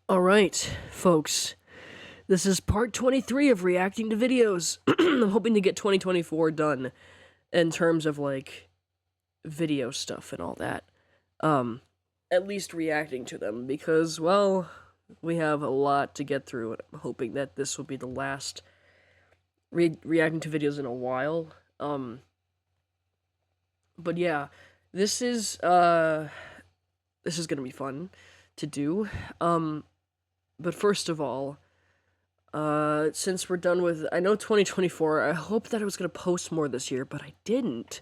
All right, folks. This is part 23 of reacting to videos. I'm hoping to get 2024 done in terms of like video stuff and all that. At least reacting to them because, well, we have a lot to get through, and I'm hoping that this will be the last reacting to videos in a while. But yeah, this is gonna be fun to do. But first of all, since we're done with, I know 2024, I hope that I was gonna post more this year, but I didn't.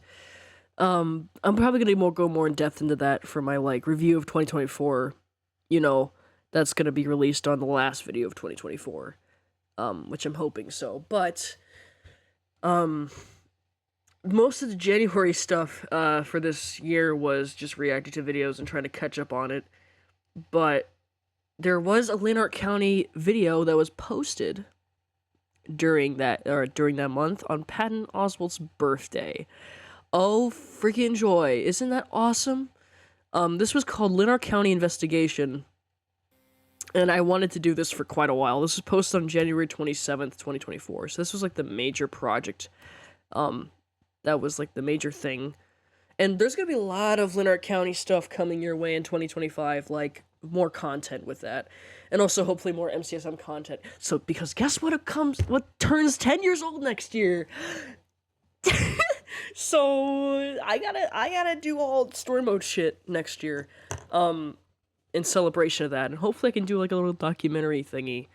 I'm probably gonna go more in depth into that for my like review of 2024. You know, that's gonna be released on the last video of 2024, which I'm hoping so. But most of the January stuff for this year was just reacting to videos and trying to catch up on it. But there was a Lanark County video that was posted during that month on Patton Oswalt's birthday. Oh, freaking joy. Isn't that awesome? This was called Lanark County Investigation, and I wanted to do this for quite a while. This was posted on January 27th, 2024, so this was like the major project, that was like the major thing. And there's gonna be a lot of Lanark County stuff coming your way in 2025, like more content with that, and also hopefully more MCSM content. So, because guess what what turns 10 years old next year? So I gotta do all story mode shit next year, in celebration of that, and hopefully I can do like a little documentary thingy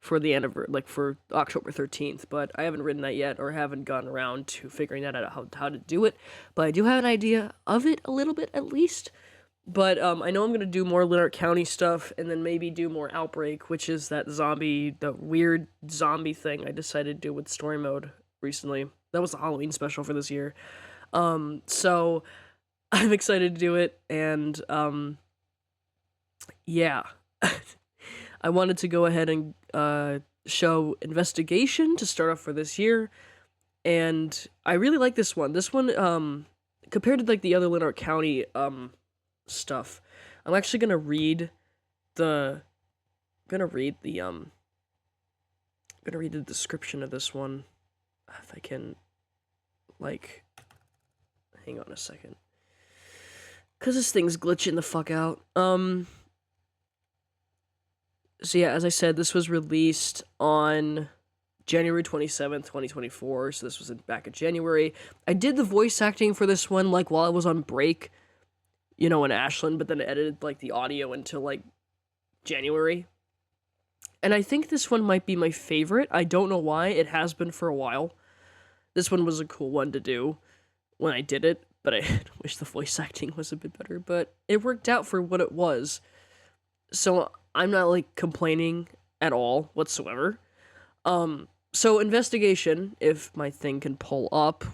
for the anniversary, like for October 13th. But I haven't written that yet, or haven't gotten around to figuring that out how to do it. But I do have an idea of it a little bit at least. But I know I'm gonna do more Lanark County stuff, and then maybe do more Outbreak, which is the weird zombie thing I decided to do with story mode recently. That was the Halloween special for this year. So I'm excited to do it, and yeah. I wanted to go ahead and show Investigation to start off for this year, and I really like this one. This one, compared to like the other Lanark County stuff, I'm actually gonna read the description of this one, if I can, like, hang on a second, cause this thing's glitching the fuck out. So yeah, as I said, this was released on January 27th, 2024, so this was back in January. I did the voice acting for this one, like, while I was on break, in Ashland, but then I edited, like, the audio until, like, January. And I think this one might be my favorite. I don't know why. It has been for a while. This one was a cool one to do when I did it, but I wish the voice acting was a bit better, but it worked out for what it was. So I'm not, like, complaining at all whatsoever. So Investigation, if my thing can pull up,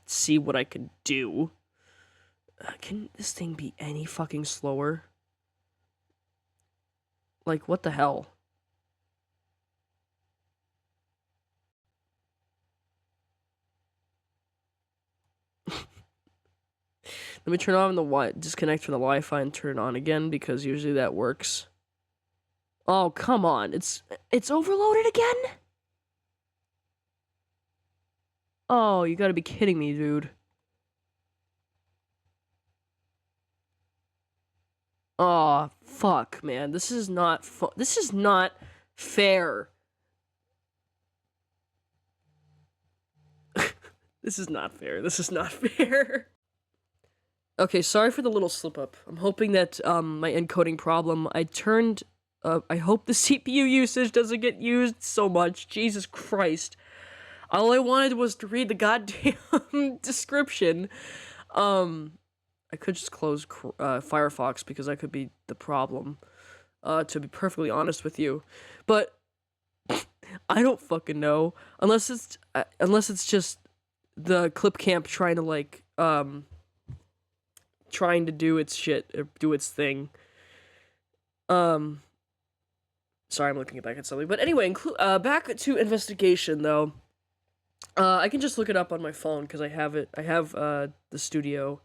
see what I can do. Can this thing be any fucking slower? Like, what the hell? Let me turn on disconnect from the Wi-Fi and turn it on again, because usually that works. Oh, come on. It's overloaded again? Oh, you gotta be kidding me, dude. Oh, fuck, man. This is not this is not fair. This is not fair. This is not fair. Okay, sorry for the little slip up. I'm hoping that my encoding problem, I hope the CPU usage doesn't get used so much. Jesus Christ. All I wanted was to read the goddamn description. I could just close Firefox, because that could be the problem, to be perfectly honest with you. But I don't fucking know. Unless it's just the Clipcamp trying to, like, trying to do its shit, or do its thing. Sorry, I'm looking back at something. But anyway, back to Investigation, though. I can just look it up on my phone, because I have the studio.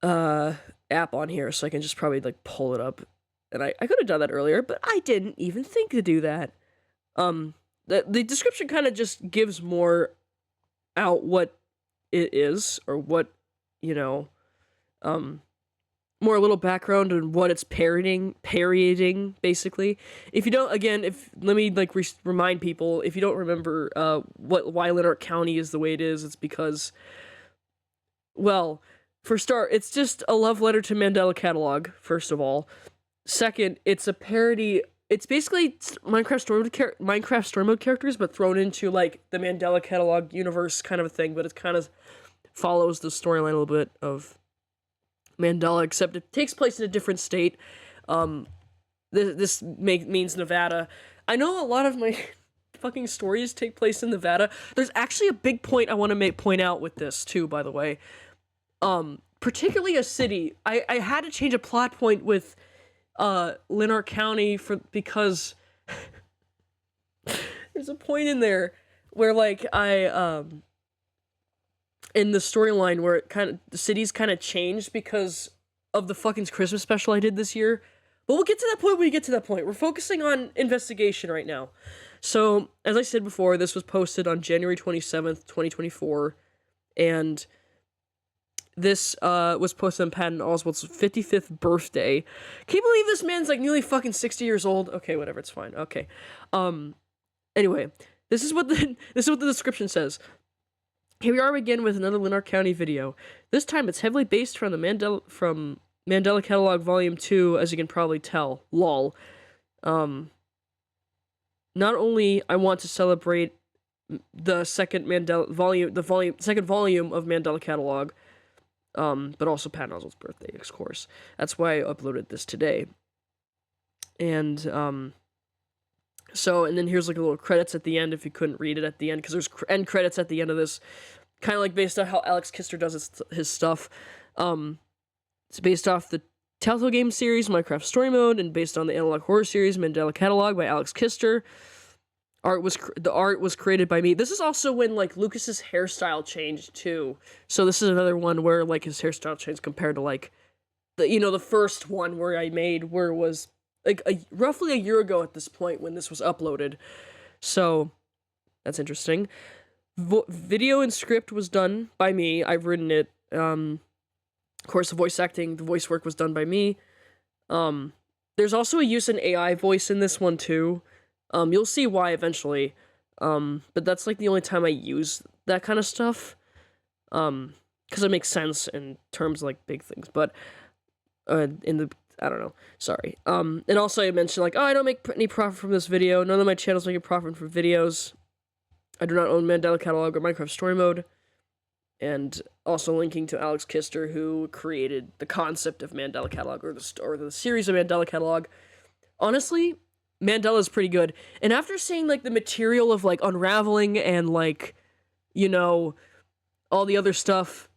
app on here, so I can just probably like pull it up. And I could have done that earlier, but I didn't even think to do that. The description kind of just gives more out what it is, or what, you know, more a little background on what it's parodying, basically. If you don't, again, let me like remind people, if you don't remember why Lanark County is the way it is, it's because, well, for start, it's just a love letter to Mandela Catalog, first of all. Second, it's a parody. It's basically Minecraft story mode characters, but thrown into like the Mandela Catalog universe kind of a thing. But it kind of follows the storyline a little bit of Mandela, except it takes place in a different state. This means Nevada. I know a lot of my fucking stories take place in Nevada. There's actually a big point I want to point out with this too, by the way. Particularly a city. I had to change a plot point with Lanark County because there's a point in there where like in the storyline where the city's kind of changed because of the fucking Christmas special I did this year. But we'll get to that point when we get to that point. We're focusing on investigation right now. So, as I said before, this was posted on January 27th, 2024, and this was posted on Patton Oswalt's 55th birthday. Can you believe this man's like nearly fucking 60 years old? Okay, whatever, it's fine. Okay. Anyway, this is what the description says. Here we are again with another Lanark County video. This time it's heavily based from Mandela Catalog Volume 2, as you can probably tell. Lol. Not only I want to celebrate the second second volume of Mandela Catalog, but also Patton Oswalt's birthday, of course. That's why I uploaded this today. And, and then here's like a little credits at the end if you couldn't read it at the end, because there's end credits at the end of this, kind of like based on how Alex Kister does his stuff. It's based off the Telltale Games series, Minecraft Story Mode, and based on the analog horror series, Mandela Catalog by Alex Kister. The art was created by me. This is also when like Lucas's hairstyle changed too. So this is another one where like his hairstyle changed compared to like the first one where I made, where it was like roughly a year ago at this point when this was uploaded. So that's interesting. Video and script was done by me. I've written it. Of course, the voice work was done by me. There's also a use in AI voice in this one too. You'll see why eventually. But that's like the only time I use that kind of stuff. Because it makes sense in terms of like big things. But I don't know. Sorry. And also I mentioned like, I don't make any profit from this video. None of my channels make a profit from videos. I do not own Mandela Catalog or Minecraft Story Mode. And also linking to Alex Kister, who created the concept of Mandela Catalog, or the series of Mandela Catalog. Honestly, Mandela is pretty good. And after seeing like the material of like Unraveling and like, all the other stuff,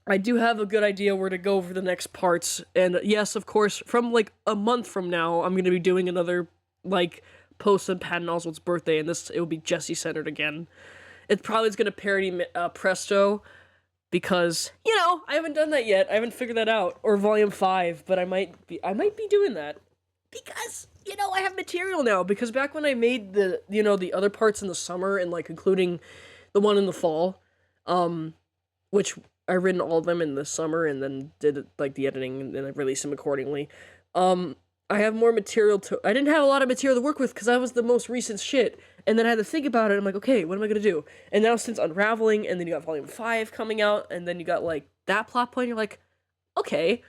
I do have a good idea where to go for the next parts. And yes, of course, from like a month from now, I'm going to be doing another like post on Patton Oswalt's birthday, and it will be Jesse centered again. It probably is going to parody Presto, because I haven't done that yet. I haven't figured that out, or Volume 5, but I might be doing that because I have material now. Because back when I made the other parts in the summer, and like including the one in the fall, which I written all of them in the summer and then did like the editing and then I released them accordingly. I have more material I didn't have a lot of material to work with because that was the most recent shit. And then I had to think about it. I'm like, okay, what am I going to do? And now since Unraveling, and then you got Volume 5 coming out, and then you got like that plot point, you're like, okay,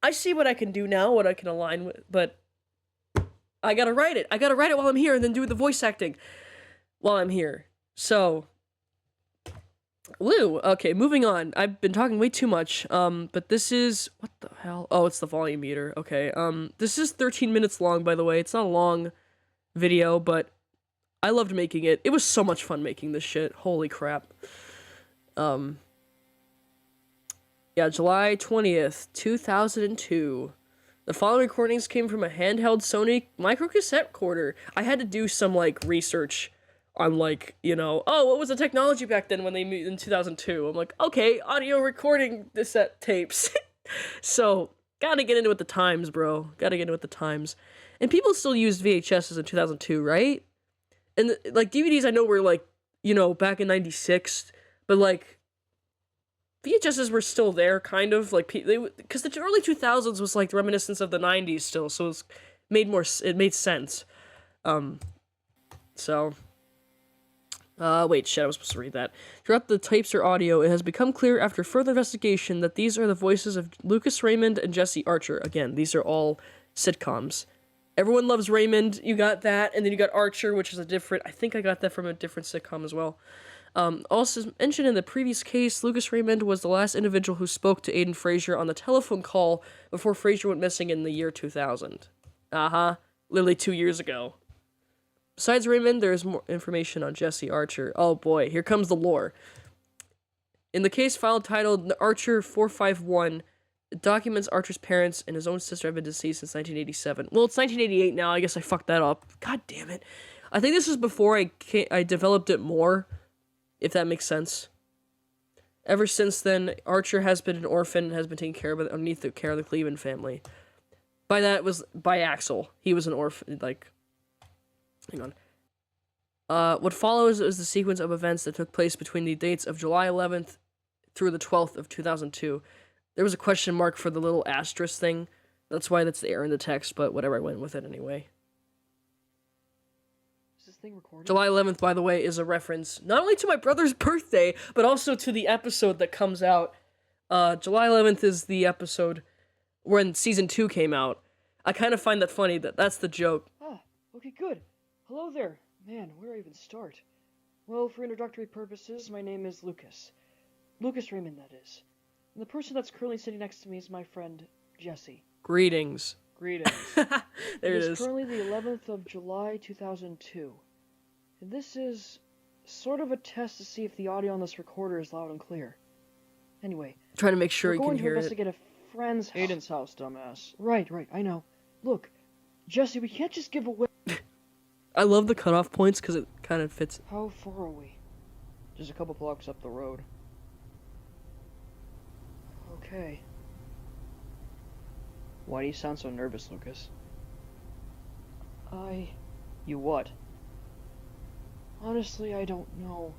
I see what I can do now, what I can align with, but I gotta write it. I gotta write it while I'm here and then do the voice acting while I'm here. So, woo. Okay, moving on. I've been talking way too much. But this is, what the hell? Oh, it's the volume meter. Okay. This is 13 minutes long, by the way. It's not a long video, but I loved making it. It was so much fun making this shit. Holy crap. Yeah, July 20th, 2002. The following recordings came from a handheld Sony microcassette recorder. I had to do some, like, research I'm like, you know, oh, what was the technology back then when they moved in 2002? I'm like, okay, audio recording cassette tapes. So, gotta get into it with the times, bro. Gotta get into it with the times. And people still used VHSs in 2002, right? And, like, DVDs I know were, like, you know, back in 96, but, like, VHSs were still there, kind of, like, because the early 2000s was, like, reminiscence of the 90s still, so it made sense. So... wait, shit, I was supposed to read that. Throughout the tapes or audio, it has become clear after further investigation that these are the voices of Lucas Raymond and Jesse Archer. Again, these are all sitcoms. Everyone Loves Raymond, you got that, and then you got Archer, which is I think I got that from a different sitcom as well. Also mentioned in the previous case, Lucas Raymond was the last individual who spoke to Aiden Frazier on the telephone call before Frazier went missing in the year 2000. Literally 2 years ago. Besides Raymond, there's more information on Jesse Archer. Oh boy, here comes the lore. In the case file titled Archer 451, it documents Archer's parents and his own sister have been deceased since 1987. Well, it's 1988 now. I guess I fucked that up. God damn it. I think this is before I developed it more, if that makes sense. Ever since then, Archer has been an orphan and has been taken care of underneath the care of the Cleveland family. By that, it was by Axel. He was an orphan, like... Hang on. What follows is the sequence of events that took place between the dates of July 11th through the 12th of 2002. There was a question mark for the little asterisk thing. That's why that's the error in the text, but whatever, I went with it anyway. Is this thing recording? July 11th, by the way, is a reference not only to my brother's birthday, but also to the episode that comes out. July 11th is the episode when Season 2 came out. I kind of find that funny, that's the joke. Ah, okay, good. Hello there. Man, where do I even start? Well, for introductory purposes, my name is Lucas. Lucas Raymond, that is. And the person that's currently sitting next to me is my friend, Jesse. Greetings. Greetings. There it is. It's currently the 11th of July, 2002. And this is sort of a test to see if the audio on this recorder is loud and clear. Anyway. Trying to make sure you can hear it. We're going to investigate a friend's house. Aiden's house, dumbass. Right, I know. Look, Jesse, we can't just give away... I love the cutoff points because it kind of fits. How far are we? Just a couple blocks up the road. Okay. Why do you sound so nervous, Lucas? You what? Honestly, I don't know.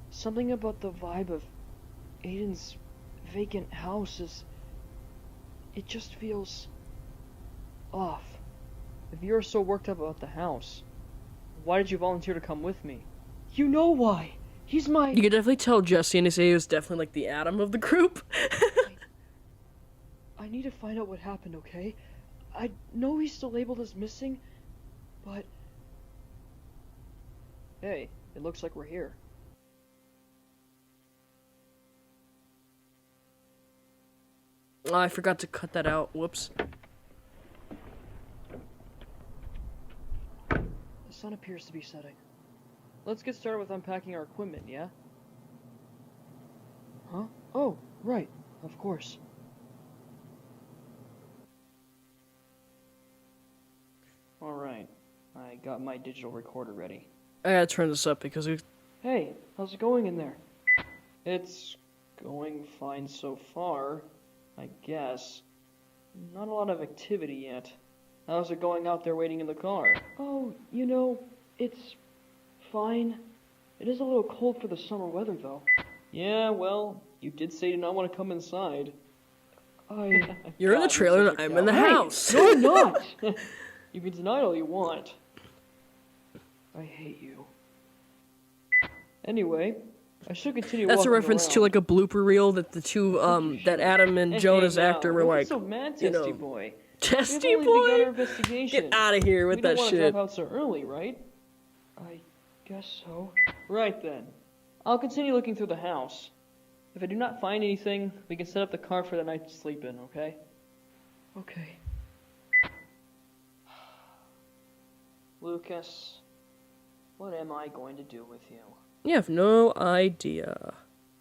Something about the vibe of Aiden's vacant house is... It just feels... off. If you're so worked up about the house, why did you volunteer to come with me? You know why! He's my... You can definitely tell Jesse and Isaiah is definitely like the Adam of the group. I need to find out what happened, okay? I know he's still labeled as missing, but... Hey, it looks like we're here. Oh, I forgot to cut that out. Whoops. The sun appears to be setting. Let's get started with unpacking our equipment, yeah? Huh? Oh, right. Of course. Alright, I got my digital recorder ready. I gotta turn this up because we... Hey, how's it going in there? It's going fine so far, I guess. Not a lot of activity yet. How's it going out there waiting in the car? Oh, you know, it's fine. It is a little cold for the summer weather, though. Yeah, well, you did say you did not want to come inside. You're in the trailer and I'm in the house. No, I'm not! You can deny all you want. I hate you. Anyway, I should continue That's a walking reference to around. like a blooper reel that the two, that Adam and Jonah's now, actor were don't be like, so mad, you testy know, boy. Testy We've only begun our boy? investigation. Get out of here with We that don't want to shit. drop out so early, right? I guess so. Right then. I'll continue looking through the house. If I do not find anything, we can set up the car for the night to sleep in, okay? Okay. Lucas, what am I going to do with you? You have no idea.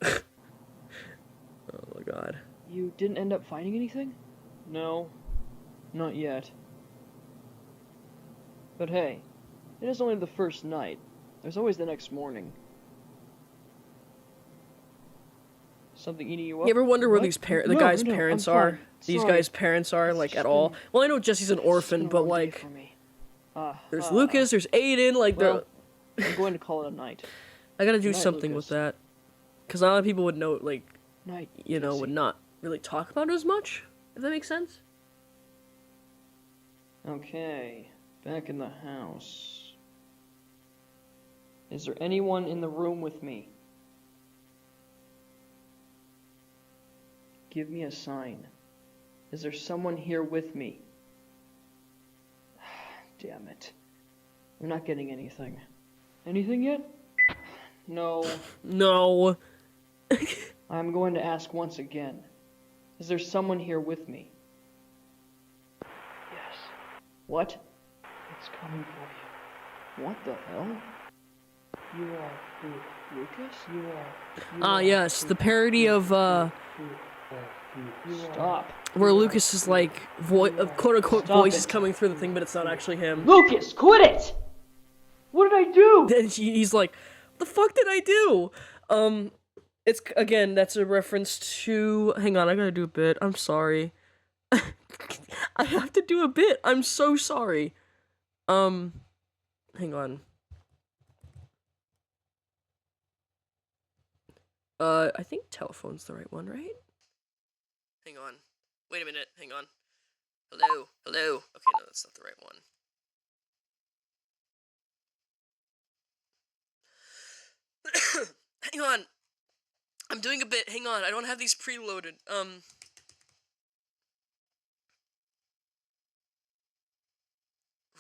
Oh my god. You didn't end up finding anything? No, not yet. But hey, it is only the first night. There's always the next morning. Something eating you up? You ever wonder where What? these the No, guy's no, parents I'm are? fine. These Sorry. guys' parents are, It's like, just at all? been- Well, I know Jesse's an It's been orphan, a but, long day like, for me. there's Lucas, there's Aiden, like, Well, I'm going to call it a night. I gotta do Night, something with Lucas. that. Because not a lot of people would know, like, Night, you know, would Jesse. not really talk about it as much, if that makes sense. Okay, back in the house. Is there anyone in the room with me? Give me a sign. Is there someone here with me? Damn it. I'm not getting anything. Anything yet? No. No. I'm going to ask once again. Is there someone here with me? Yes. What? It's coming for What the hell? you. You are who? Lucas? You are. Ah, yes, the parody of, You are. Stop. where Lucas is, like, quote-unquote Stop voice it. is coming through the thing, but it's not actually him. Lucas, quit it! What did I do? Then he's like, what the fuck did I do? It's, again, that's a reference to, hang on, I gotta do a bit, I'm sorry. I have to do a bit, I'm so sorry. Hang on. I think telephone's the right one, right? Hang on. Wait a minute, hang on. Hello, hello. Okay, no, that's not the right one. Hang on. I'm doing a bit, hang on, I don't have these preloaded.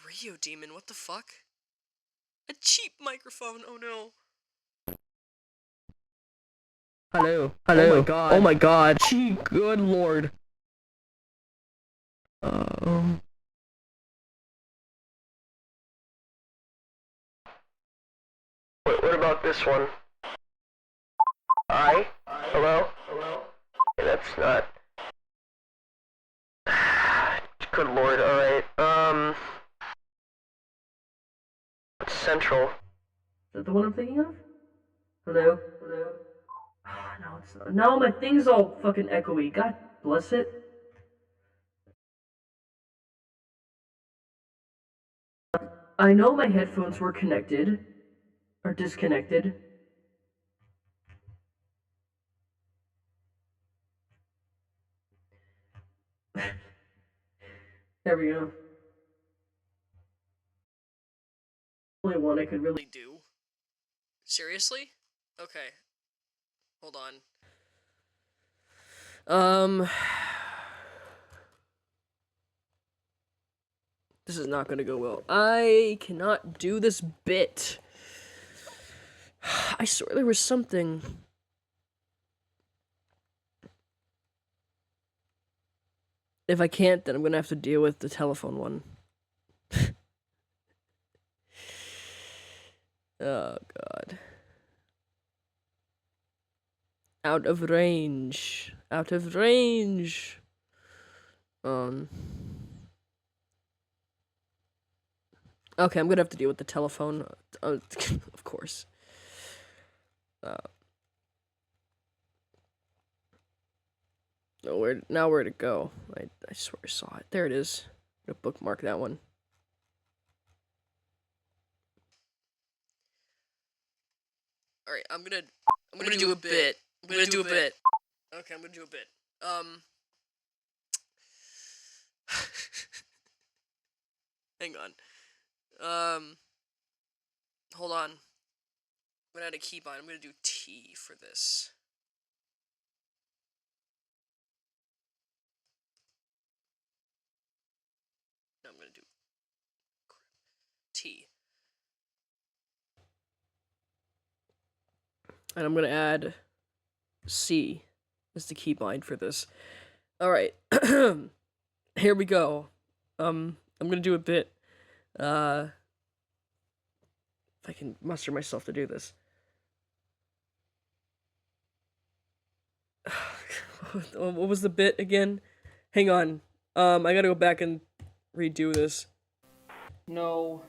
Radio Demon, what the fuck? A cheap microphone, oh no. Hello. Hello. Oh my god. Oh my god. Gee, good lord. What about this one? Hi? Hello? Hello? Okay, that's not... Good lord, alright. It's Central. Is that the one I'm thinking of? Hello? Hello? No, it's not. No, my thing's all fucking echoey. God bless it. I know my headphones were connected. Or disconnected. There we go. Only one I could really do. Seriously? Okay. Hold on. This is not gonna go well. I cannot do this bit. I swear there was something. If I can't, then I'm gonna have to deal with the telephone one. Oh, God. Out of range. Out of range. Okay, I'm gonna have to deal with the telephone. Of course. Oh, where to go? I swear I saw it. There it is. I'm gonna bookmark that one. Alright, I'm gonna do a bit. I'm gonna do a bit. Okay, I'm gonna do a bit. Hang on. Hold on. I'm gonna add a keybind. I'm gonna do T for this. No, I'm gonna do T. And I'm gonna add C as the keybind for this. Alright. Here we go. I'm gonna do a bit. If I can muster myself to do this. What was the bit again? Hang on. I gotta go back and redo this. No.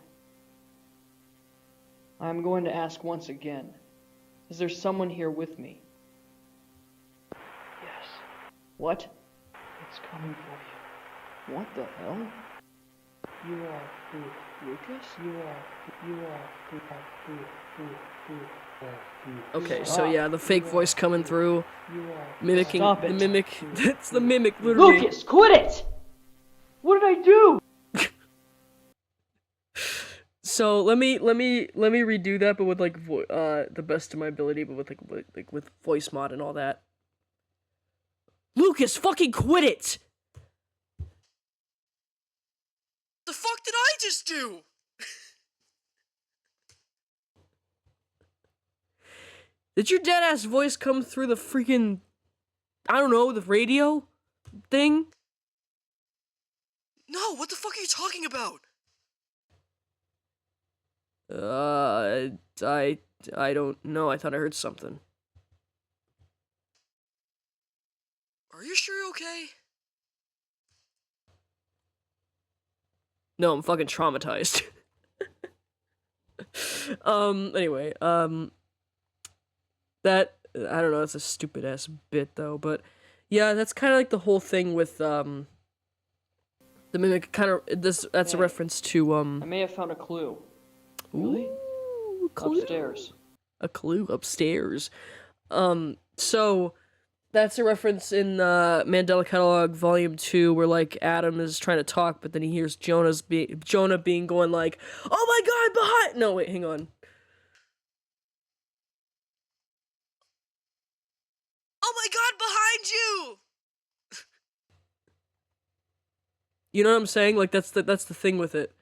I'm going to ask once again. Is there someone here with me? Yes, What? it's coming for you. What the hell? You are who, Lucas? You are who, Okay, so Stop. yeah, the fake voice coming through, you are. mimicking Stop the it. mimic. It's the mimic, literally. Lucas, quit it! What did I do? So let me redo that, but with like the best of my ability, but with with voice mod and all that. Lucas, fucking quit it! The fuck did I just do? Did your dead ass voice come through the freaking, I don't know, the radio thing? No, what the fuck are you talking about? I don't know. I thought I heard something. Are you sure you're okay? No, I'm fucking traumatized. Anyway, that, I don't know, it's a stupid ass bit though, but yeah, that's kind of like the whole thing with, the mimic kind of, that's a Hey. reference to, I may have found a clue. Really? Ooh, clue. Upstairs. A clue upstairs. So that's a reference in Mandela Catalog Volume 2 where like Adam is trying to talk, but then he hears Jonah being going like, "Oh my god, behind." No, wait, hang on. Oh my god, behind you. You know what I'm saying? Like that's the thing with it.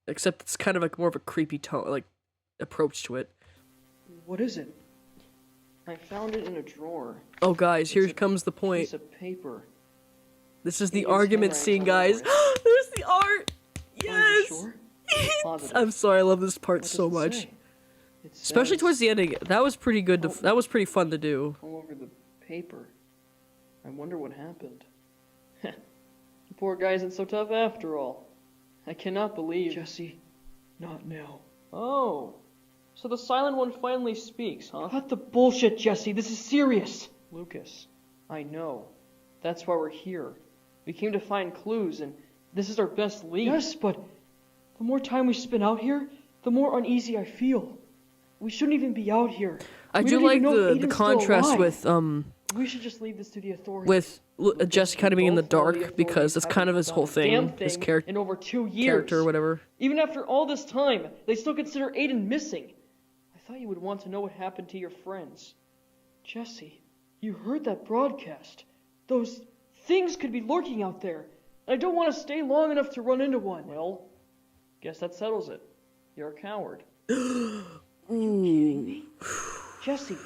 Except it's kind of like more of a creepy tone, like approach to it. What is it? I found it in a drawer. Oh guys, here It's a comes the point. Piece of paper. This is the Ian's argument handwriting's scene, all guys. over There's the art. Are you Yes. sure? Positive. I'm sorry, I love this part What does so it much. say? It Especially says, towards the ending. That was pretty good. Oh. That was pretty fun to do. all over the paper. I wonder what happened. The poor guy isn't so tough after all. I cannot believe. Jesse, not now. Oh, so the silent one finally speaks, huh? Cut the bullshit, Jesse. This is serious. Lucas, I know. That's why we're here. We came to find clues, and this is our best lead. Yes, but the more time we spend out here, the more uneasy I feel. We shouldn't even be out here. I We do don't like even know if the Aiden's still contrast alive. with We should just leave this to the authorities. Jesse kind of being in the Both know dark because that's authorities kind of haven't his whole done a damn thing, his thing in over 2 years. character or whatever. Even after all this time, they still consider Aiden missing. I thought you would want to know what happened to your friends. Jesse, you heard that broadcast. Those things could be lurking out there. And I don't want to stay long enough to run into one. Well, guess that settles it. You're a coward. Ooh. Jesse,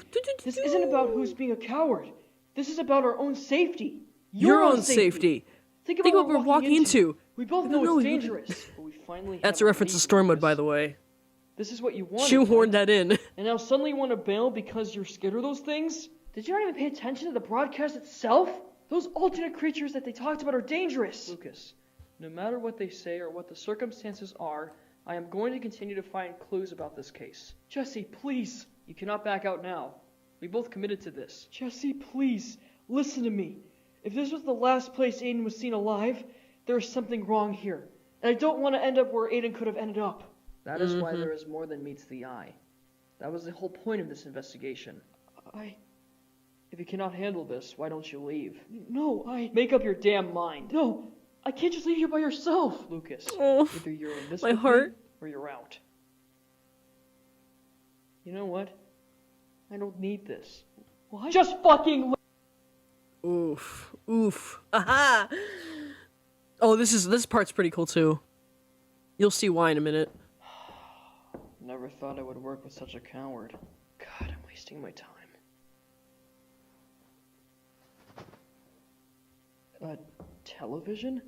this isn't about who's being a coward. This is about our own safety. Your own safety. Think Think about what we're walking into. We both I know don't it's know, you- dangerous. But we finally That's have a reference to lead, Storm Mode, by Lucas. the way. This is what you wanted. Shoehorned right? that in. And now suddenly you want to bail because you're scared of those things? Did you not even pay attention to the broadcast itself? Those alternate creatures that they talked about are dangerous. Lucas, no matter what they say or what the circumstances are, I am going to continue to find clues about this case. Jesse, please. You cannot back out now. We both committed to this. Jesse, please. Listen to me. If this was the last place Aiden was seen alive, there is something wrong here. And I don't want to end up where Aiden could have ended up. That is why there is more than meets the eye. That was the whole point of this investigation. If you cannot handle this, why don't you leave? No, Make up your damn mind. No, I can't just leave you by yourself. Lucas, Oh, either you're in this my with heart. me or you're out. You know what? I don't need this. What? Just fucking leave. Oof. Oof. Aha! Oh, this part's pretty cool too. You'll see why in a minute. Never thought I would work with such a coward. God, I'm wasting my time. Television?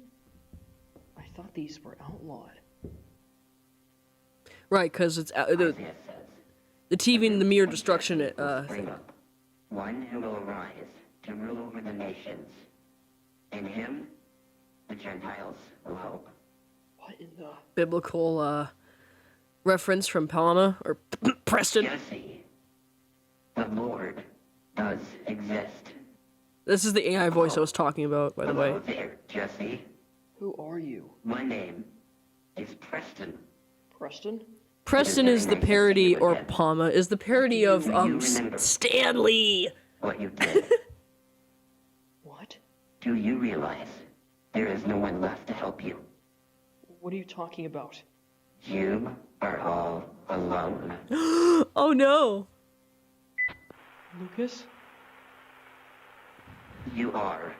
I thought these were outlawed. Right, because it's the TV and the mirror destruction thing. One who will arise to rule over the nations. In him, the Gentiles will hope. What in the... Biblical reference from Palma or Preston. Jesse, the Lord does exist. This is the AI voice I was talking about, by the way. Hello there, Jesse. Who are you? My name is Preston. Preston? Preston is the parody, or Palma is the parody of remember? Stanley. What you did. What? Do you realize there is no one left to help you? What are you talking about? You are all alone. Oh no. Lucas? You are.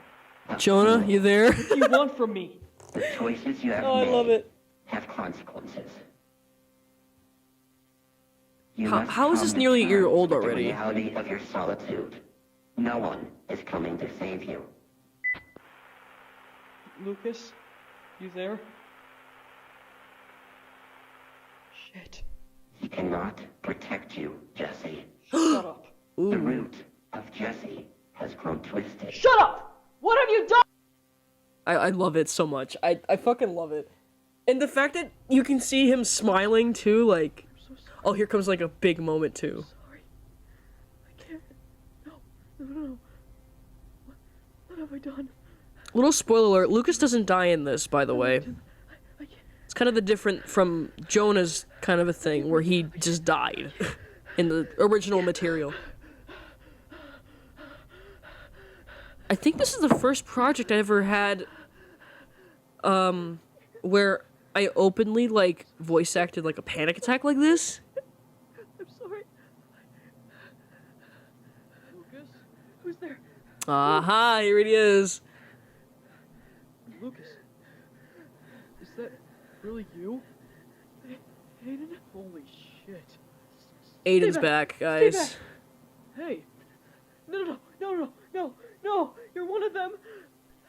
a Jonah, fool. you there? What do you want from me? The choices you have Oh, I made love it. have consequences. You How- must how is come this to nearly a year terms old with already? The reality of your solitude. No one is coming to save you. Lucas? You there? Shit. He cannot protect you, Jesse. Shut up. The Ooh. root of Jesse has grown twisted. Shut up! What have you done? I love it so much. I fucking love it. And the fact that you can see him smiling too, like, I'm so sorry. oh, here comes like a big moment too. Sorry. I can't. No. No. What have I done? Little spoiler alert, Lucas doesn't die in this, by the way. I can't. It's kind of the different from Jonah's kind of a thing, where he just died in the original material. I think this is the first project I ever had, where I openly, like, voice acted like a panic attack like this. I'm sorry. Lucas? Who's there? Aha, here it is. Lucas? Is that really you? Hayden? Holy shit. Aiden's back. back, guys. back. Hey. No. You're one of them.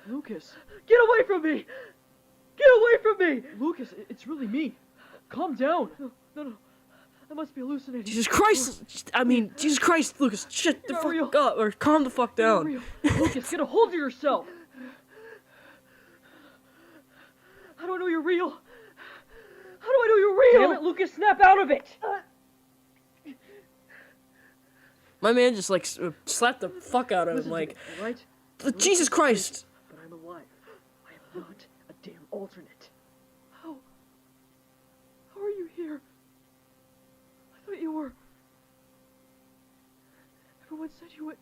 Lucas. Get away from me. Get away from me. Lucas, it's really me. Calm down. No. I must be hallucinating. Jesus Christ! I mean, Jesus Christ, Lucas, shut the You're not fuck real. up, or calm the fuck You're not down. real. Lucas, get a hold of yourself. How do I know you're real? How do I know you're real? Damn it, Lucas, snap out of it. My man just, like, slapped the fuck out of him, Listen to like, me, all right? Jesus Christ! But I'm alive. I am not a damn alternate. How are you here? I thought you were... Everyone said you went...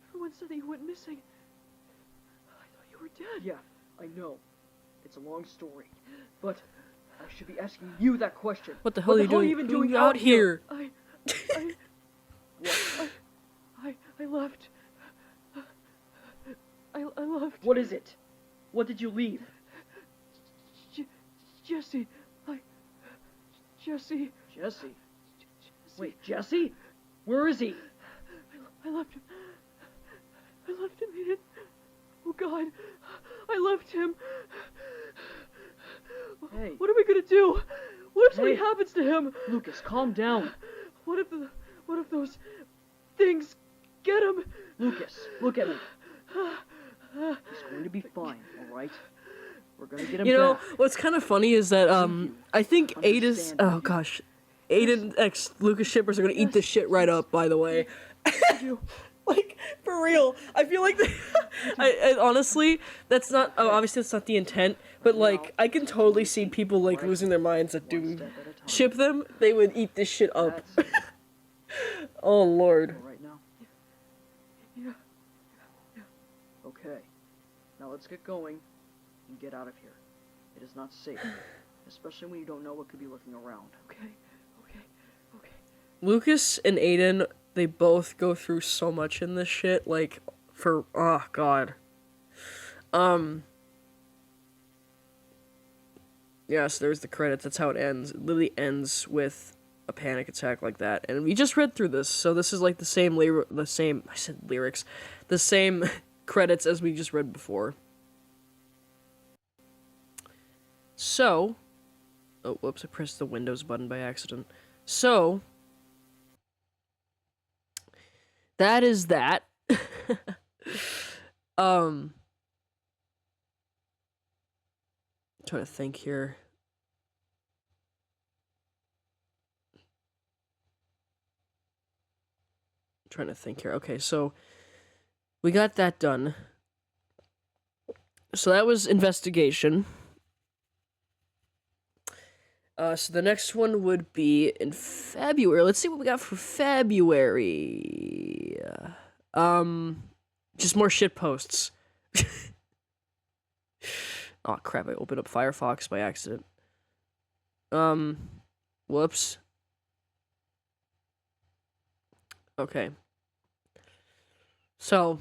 Everyone said that you went missing. I thought you were dead. Yeah, I know. It's a long story. But I should be asking you that question. What the hell are you doing? even doing out here? I left. I left. What is it? What did you leave? Jesse. Jesse. Jesse? Wait, Jesse? Where is he? I left him. I left him, Aiden. Oh God. I left him. Hey. What are we gonna do? What if something happens to him? Lucas, calm down. What if those things get him? Lucas, look at me. He's going to be fine, all right? We're gonna get him You know, back. what's kind of funny is that, I think Ada's, Understand. oh gosh, Aiden x Lucas shippers are gonna eat this shit right up, by the way. Like, for real, I feel like, I honestly, that's not, obviously that's not the intent, but like, I can totally see people like losing their minds that do Step at a time. ship them, they would eat this shit up. That's it. Oh lord. All right now. Yeah. Okay. Now let's get going and get out of here. It is not safe, especially when you don't know what could be lurking around. Okay. Lucas and Aiden, they both go through so much in this shit, like, for, oh god. Yes, there's the credits, that's how it ends. It literally ends with a panic attack like that, and we just read through this, so this is like the same the same credits as we just read before. So, oh, whoops, I pressed the Windows button by accident. So, that is that. Trying to think here. trying to think here. Okay, so we got that done. So that was investigation. So the next one would be in February. Let's see what we got for February. Just more shit posts. Oh crap, I opened up Firefox by accident. Whoops. Okay. So,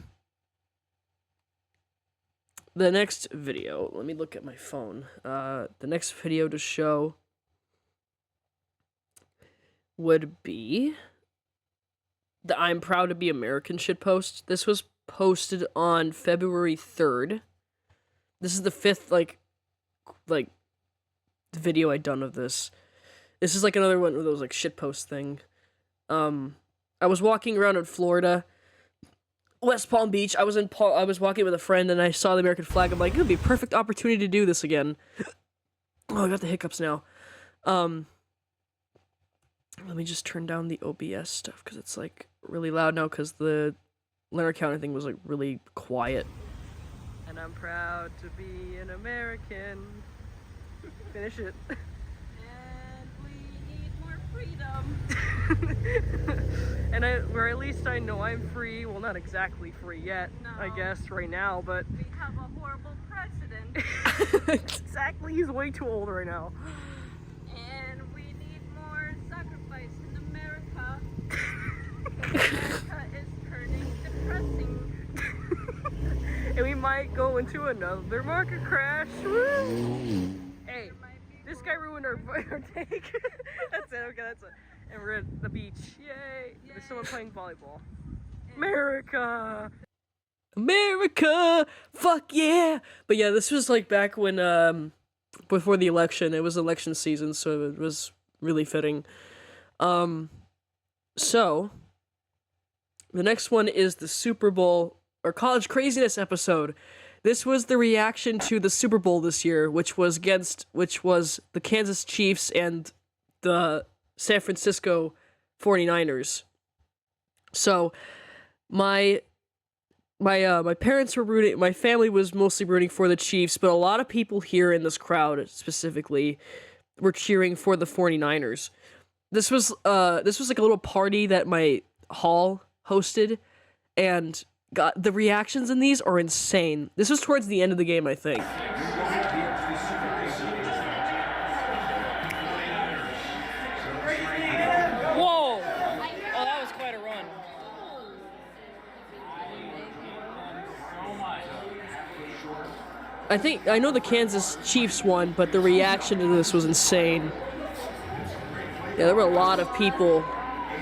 the next video, let me look at my phone. The next video to show would be the I'm Proud to Be American shitpost. This was posted on February 3rd. This is the 5th, like, video I'd done of this. This is, like, another one of those, like, shitpost thing. I was walking around in Florida, West Palm Beach. I was walking with a friend, and I saw the American flag. I'm like, it would be a perfect opportunity to do this again. Oh, I got the hiccups now. Let me just turn down the OBS stuff, because it's, like, really loud now, because the Leonard County thing was, like, really quiet. And I'm proud to be an American. Finish it. And we need more freedom. And or at least I know I'm free. Well, not exactly free yet, No. I guess, right now, but... We have a horrible president. Exactly, he's way too old right now. And we need more sacrifice in America. America is turning depressing. And we might go into another market crash. Woo! Hey, There might be this guy ruined our take. That's it, okay, that's it. And we're at the beach. Yay! There's someone playing volleyball. America! America! Fuck yeah! But yeah, this was like back when, before the election. It was election season, so it was really fitting. So, the next one is the Super Bowl, or College Craziness episode. This was the reaction to the Super Bowl this year, which was the Kansas Chiefs and the San Francisco 49ers. So, my parents were rooting, my family was mostly rooting for the Chiefs, but a lot of people here in this crowd specifically were cheering for the 49ers. This was like a little party that my hall hosted, and the reactions in these are insane. This was towards the end of the game, I think. Whoa! Oh, that was quite a run. I know the Kansas Chiefs won, but the reaction to this was insane. Yeah, there were a lot of people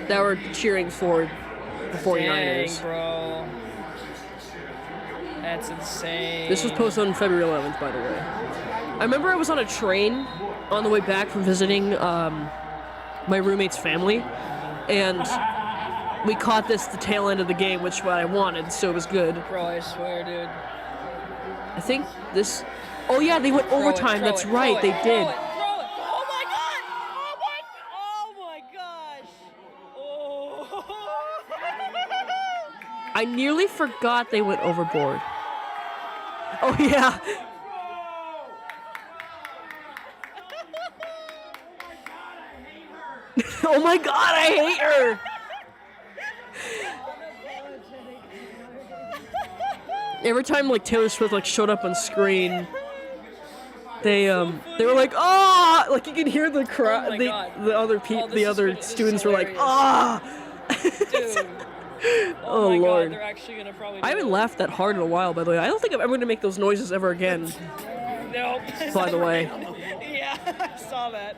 that were cheering for the 49ers. Dang, bro. That's insane. This was posted on February 11th, by the way. I remember I was on a train on the way back from visiting my roommate's family, and we caught the tail end of the game, which I wanted, so it was good. Bro, I swear, dude. I think this... Oh yeah, they went overtime, that's right, they did. Throw it. Oh my god! Oh my gosh! Oh. I nearly forgot they went overboard. Oh yeah. Oh my god, I hate her. Every time like Taylor Swift like showed up on screen, they were like, ah, like you can hear the crowd, Oh my God. the other This is students were like, hilarious. ah. Dude. Oh my Lord. God, they're actually gonna probably I haven't laughed that hard in a while, by the way. I don't think I'm ever gonna make those noises ever again. Nope. By the way. Yeah, I saw that.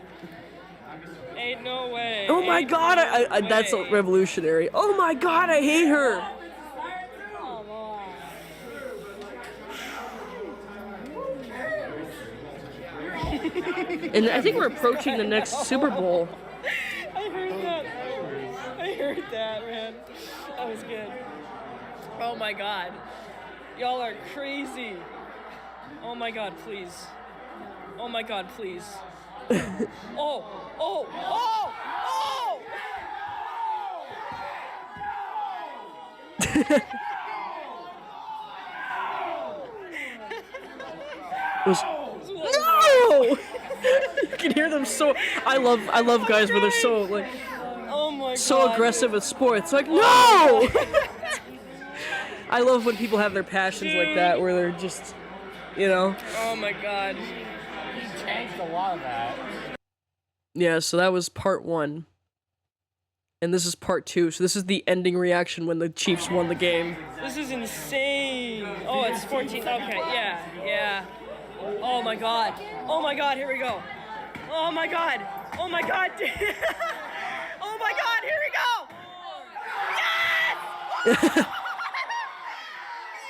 Ain't no way. Oh my Ain't god, no that's way. revolutionary. Oh my god, I hate her. Come on. And I think we're approaching the next Super Bowl. I heard that, man. That was good. Oh my god. Y'all are crazy. Oh my god, please. Oh my god, please. Oh! Oh! Oh! Oh! It was no. You can hear them so. I love guys where they're so like Oh my so god. aggressive at sports. Like no. I love when people have their passions like that, where they're just, you know. Oh my god. He tanked a lot of that. Yeah. So that was part 1, and this is part 2. So this is the ending reaction when the Chiefs won the game. This is insane. Oh, it's 14. Okay, yeah, yeah. Oh my god. Oh my god, here we go. Oh my god. Oh my god. Oh my god, here we go. Yes!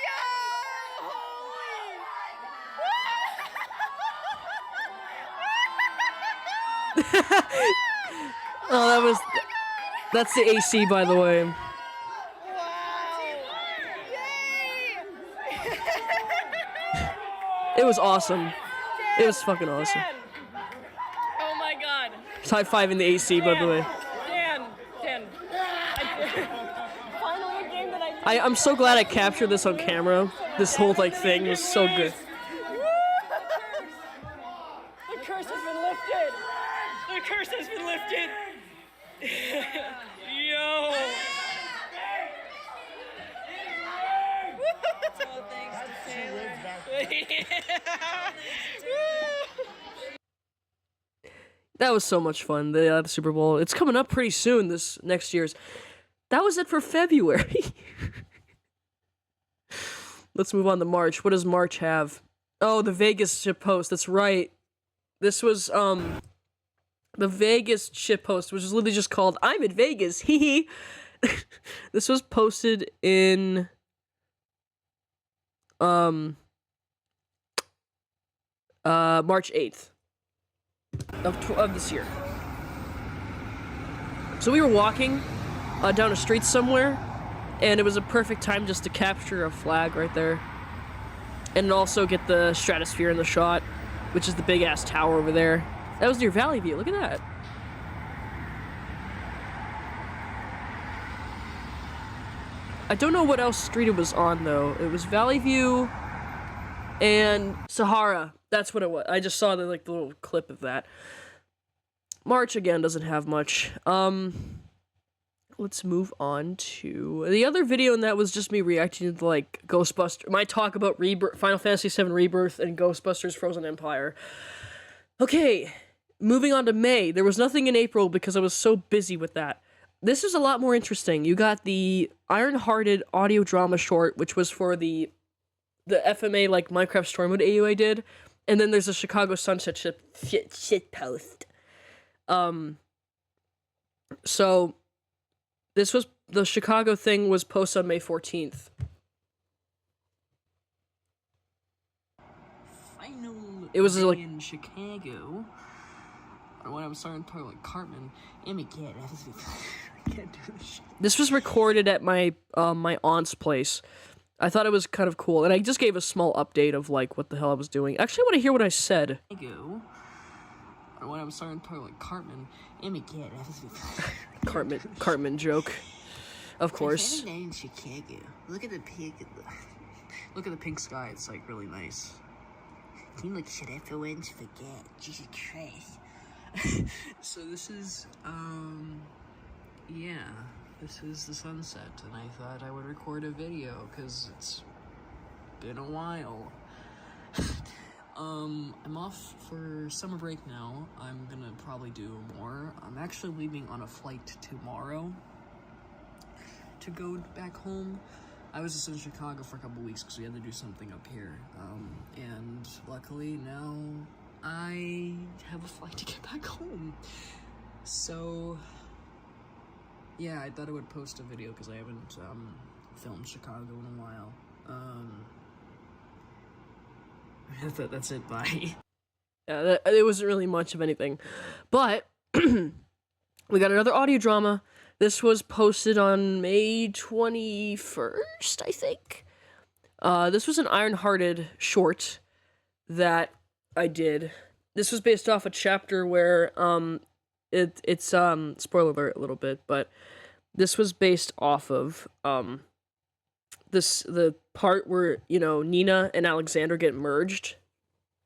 Yo! Oh, that's the AC, by the way. Wow! Yay! It was awesome. It was fucking awesome. Dan! Oh my god. High five in the AC, by the way. Dan! Finally a game that I I'm so glad I captured this on camera. This whole like thing was so good. The curse has been lifted! The curse has been lifted! Yo! Oh, thanks to Taylor. That was so much fun. The Super Bowl. It's coming up pretty soon. This next year's. That was it for February. Let's move on to March. What does March have? Oh, the Vegas shitpost. That's right. This was the Vegas shitpost, which is literally just called "I'm in Vegas." Hee hee. This was posted in March 8th of this year. So we were walking down a street somewhere, and it was a perfect time just to capture a flag right there, and also get the stratosphere in the shot, which is the big ass tower over there. That was near Valley View. Look at that. I don't know what else street it was on though. It was Valley View and Sahara. That's what it was. I just saw the like the little clip of that. March again doesn't have much. Let's move on to the other video, and that was just me reacting to like Ghostbusters. My talk about Final Fantasy VII Rebirth and Ghostbusters Frozen Empire. Okay, moving on to May. There was nothing in April because I was so busy with that. This is a lot more interesting. You got the Iron-Hearted audio drama short, which was for the FMA like Minecraft Story Mode AU I did, and then there's a Chicago Sunset shit post. So this was the Chicago thing was posted on May 14th. Final It was like in Chicago. Or when I'm starting to talk like Cartman. Oh my god, I can't do this shit. this was recorded at my my aunt's place. I thought it was kind of cool, and I just gave a small update of like what the hell I was doing. Actually, I want to hear what I said. Chicago. Or when I'm starting to talk like Cartman. Oh my god, Cartman joke, of course. In Chicago. Look at the pink. Look at the pink sky. It's like really nice. Can you like shut up for once? Forget. Jesus Christ. So this is yeah, this is the sunset, and I thought I would record a video because it's been a while. I'm off for summer break now. I'm gonna probably do more. I'm actually leaving on a flight tomorrow to go back home. I was just in Chicago for a couple weeks because we had to do something up here. And luckily now I have a flight to get back home. So yeah, I thought I would post a video because I haven't filmed Chicago in a while. That's it, bye. Yeah, it wasn't really much of anything. But we got another audio drama. This was posted on May 21st, I think. This was an Iron-Hearted short that I did. This was based off a chapter where, it's spoiler alert a little bit, but this was based off of, the part where, you know, Nina and Alexander get merged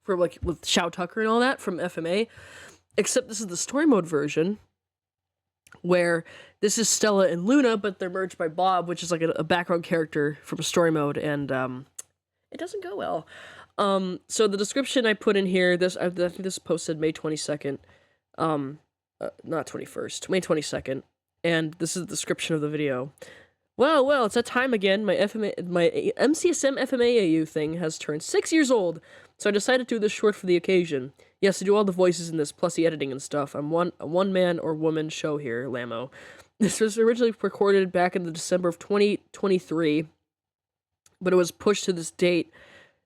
for like with Shao Tucker and all that from FMA, except this is the story mode version where this is Stella and Luna, but they're merged by Bob, which is like a background character from story mode, and it doesn't go well. So the description I put in here, I think this post said May 22nd, not 21st, May 22nd, and this is the description of the video. Well, it's that time again. My MCSM FMAAU thing has turned 6 years old, so I decided to do this short for the occasion. Yes, I do all the voices in this, plus the editing and stuff. I'm a one-man or woman show here, Lamo. This was originally recorded back in the December of 2023, but it was pushed to this date,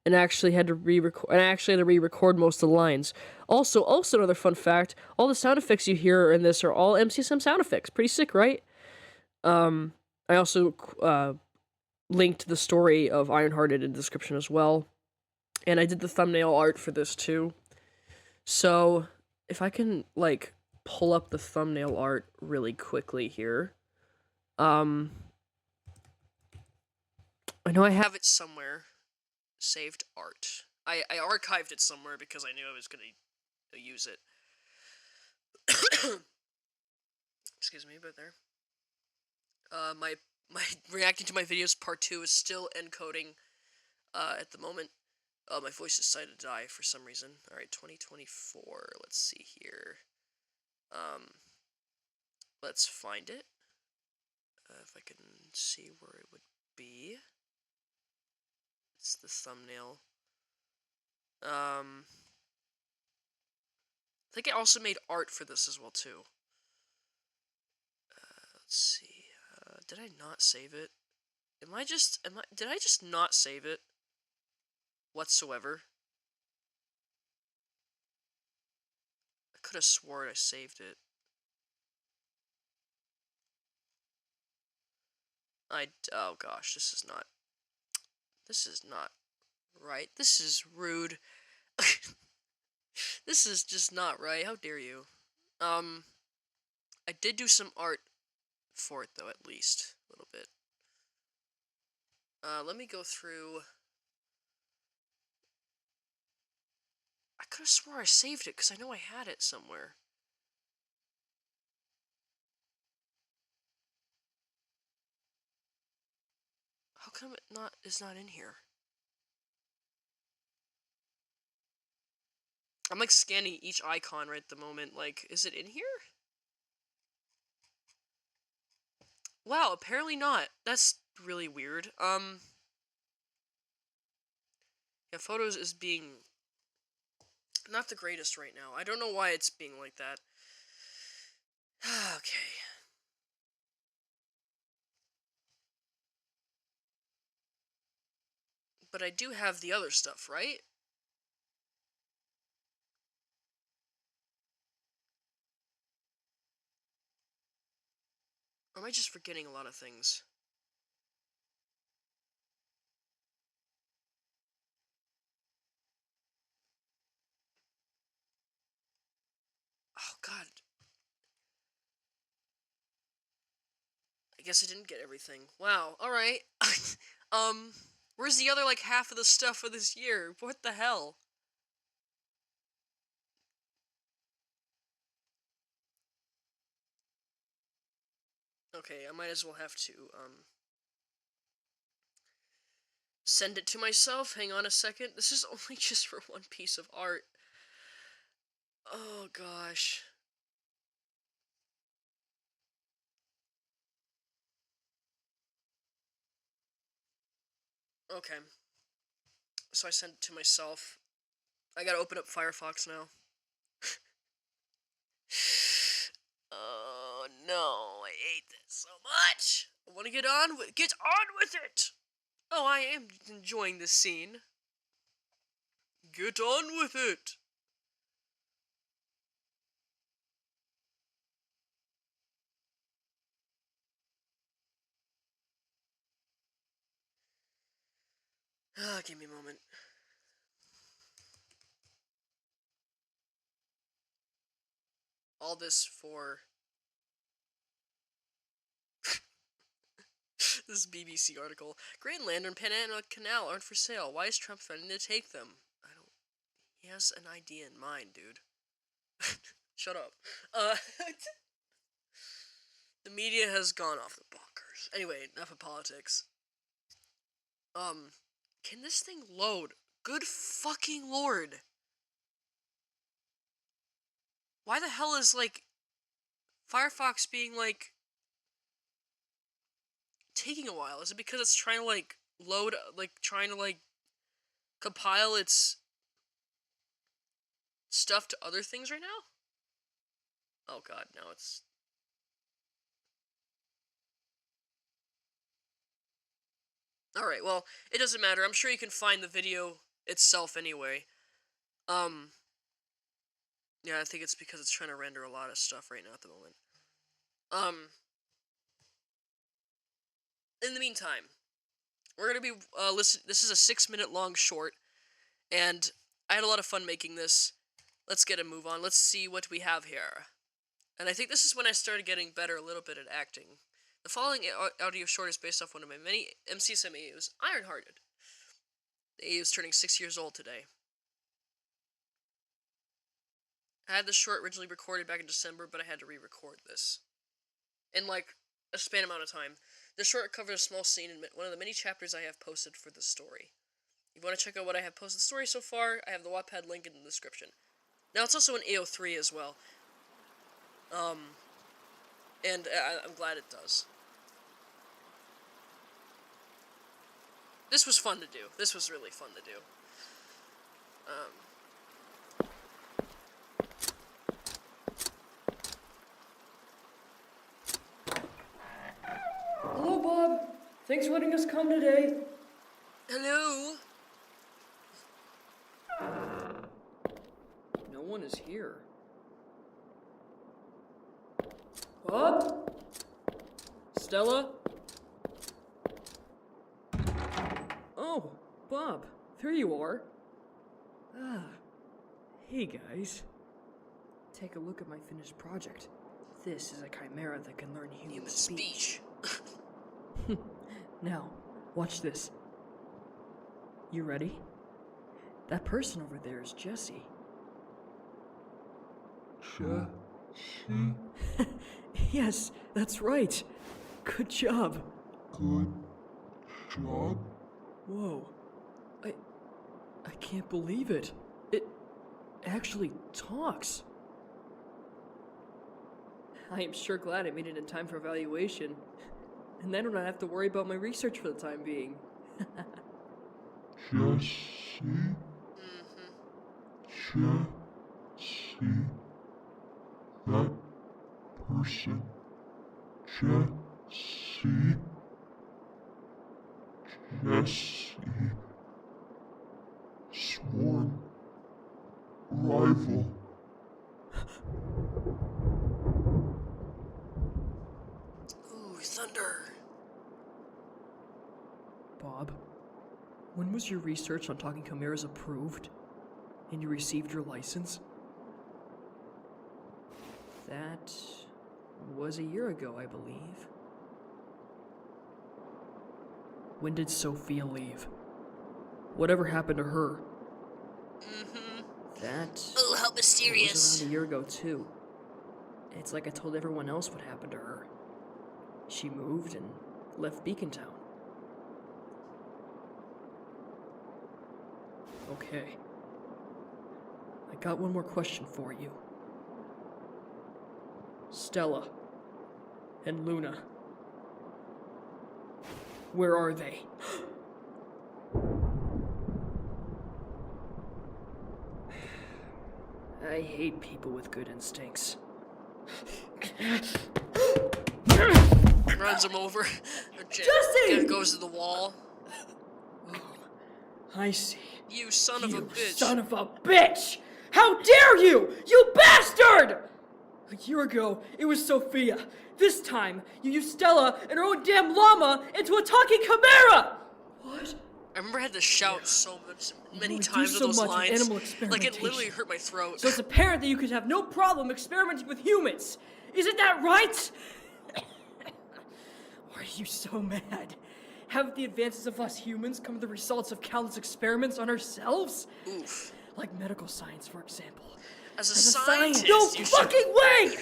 and I actually had to re-record most of the lines. Also another fun fact, all the sound effects you hear in this are all MCSM sound effects. Pretty sick, right? I also linked the story of Ironhearted in the description as well. And I did the thumbnail art for this too. So, if I can, like, pull up the thumbnail art really quickly here. I know I have it somewhere. Saved art. I archived it somewhere because I knew I was going to use it. Excuse me, but there. My reacting to my videos part 2 is still encoding at the moment. My voice decided to die for some reason. Alright, 2024. Let's see here. Let's find it. If I can see where it would be. It's the thumbnail. I think I also made art for this as well, too. Let's see. Did I not save it? Did I just not save it? Whatsoever? I could have sworn I saved it. Oh gosh, this is not right. This is rude. This is just not right. How dare you? I did do some art for it, though, at least. A little bit. Let me go through. I could have swore I saved it, because I know I had it somewhere. How come it is not in here? I'm like scanning each icon right at the moment, like, is it in here? Wow, apparently not. That's really weird. Yeah, Photos is being not the greatest right now. I don't know why it's being like that. Okay. But I do have the other stuff, right? Or am I just forgetting a lot of things? Oh, God. I guess I didn't get everything. Wow, alright. Where's the other, like, half of the stuff for this year? What the hell? Okay, I might as well have to, send it to myself. Hang on a second. This is only just for one piece of art. Oh, gosh. Okay. So I sent it to myself. I gotta open up Firefox now. Oh, no. I hate this so much. I want to get on with it. Oh, I am enjoying this scene. Get on with it. Give me a moment. All this for This BBC article. Greenland and Panama Canal aren't for sale. Why is Trump threatening to take them? I don't... He has an idea in mind, dude. Shut up. The media has gone off the bonkers. Anyway, enough of politics. Can this thing load? Good fucking lord. Why the hell is, like, Firefox being, like, taking a while? Is it because it's trying to, like, load, like, trying to, like, compile its stuff to other things right now? Oh god, now it's... Alright, well, it doesn't matter. I'm sure you can find the video itself anyway. Yeah, I think it's because it's trying to render a lot of stuff right now at the moment. In the meantime, we're gonna be, this is a 6-minute long short, and I had a lot of fun making this. Let's get a move on. Let's see what we have here. And I think this is when I started getting better a little bit at acting. The following audio short is based off one of my many MCSM AUs, Ironhearted. The AU is turning 6 years old today. I had this short originally recorded back in December, but I had to re-record this in, like, a span amount of time. This short covers a small scene in one of the many chapters I have posted for this story. If you want to check out what I have posted the story so far, I have the Wattpad link in the description. Now, it's also in AO3 as well. And I'm glad it does. This was fun to do. This was really fun to do. Hello, Bob. Thanks for letting us come today. Hello? No one is here. Bob? Stella? Oh, Bob, there you are. Ah, hey guys. Take a look at my finished project. This is a chimera that can learn human speech. Now, watch this. You ready? That person over there is Jesse. Jesse? Yes, that's right. Good job. Good job? Whoa. I can't believe it. It actually talks. I am sure glad I made it in time for evaluation. And then I don't have to worry about my research for the time being. Jesse? Jesse? That person? Jesse? Jesse? Sworn rival. Ooh, thunder. Bob, when was your research on talking chimeras approved? And you received your license? That was a year ago, I believe. When did Sophia leave? Whatever happened to her? That Oh, how mysterious. was around a year ago, too. It's like I told everyone else what happened to her. She moved and left Beacon Town. Okay. I got one more question for you. Stella and Luna. Where are they? I hate people with good instincts. Runs him over. Jesse! Goes to the wall. I see. You son of a bitch. Son of a bitch! How dare you! You bastard! A year ago, it was Sophia. This time, you used Stella and her own damn llama into a talking chimera! What? I remember I had to shout so many we do times so with those much in lines. animal Like, it experimentation. literally hurt my throat. So it's apparent that you could have no problem experimenting with humans. Isn't that right? Are you so mad? Haven't the advances of us humans come the results of countless experiments on ourselves? Oof. Like medical science, for example. As a As a scientist, no you should- fucking way!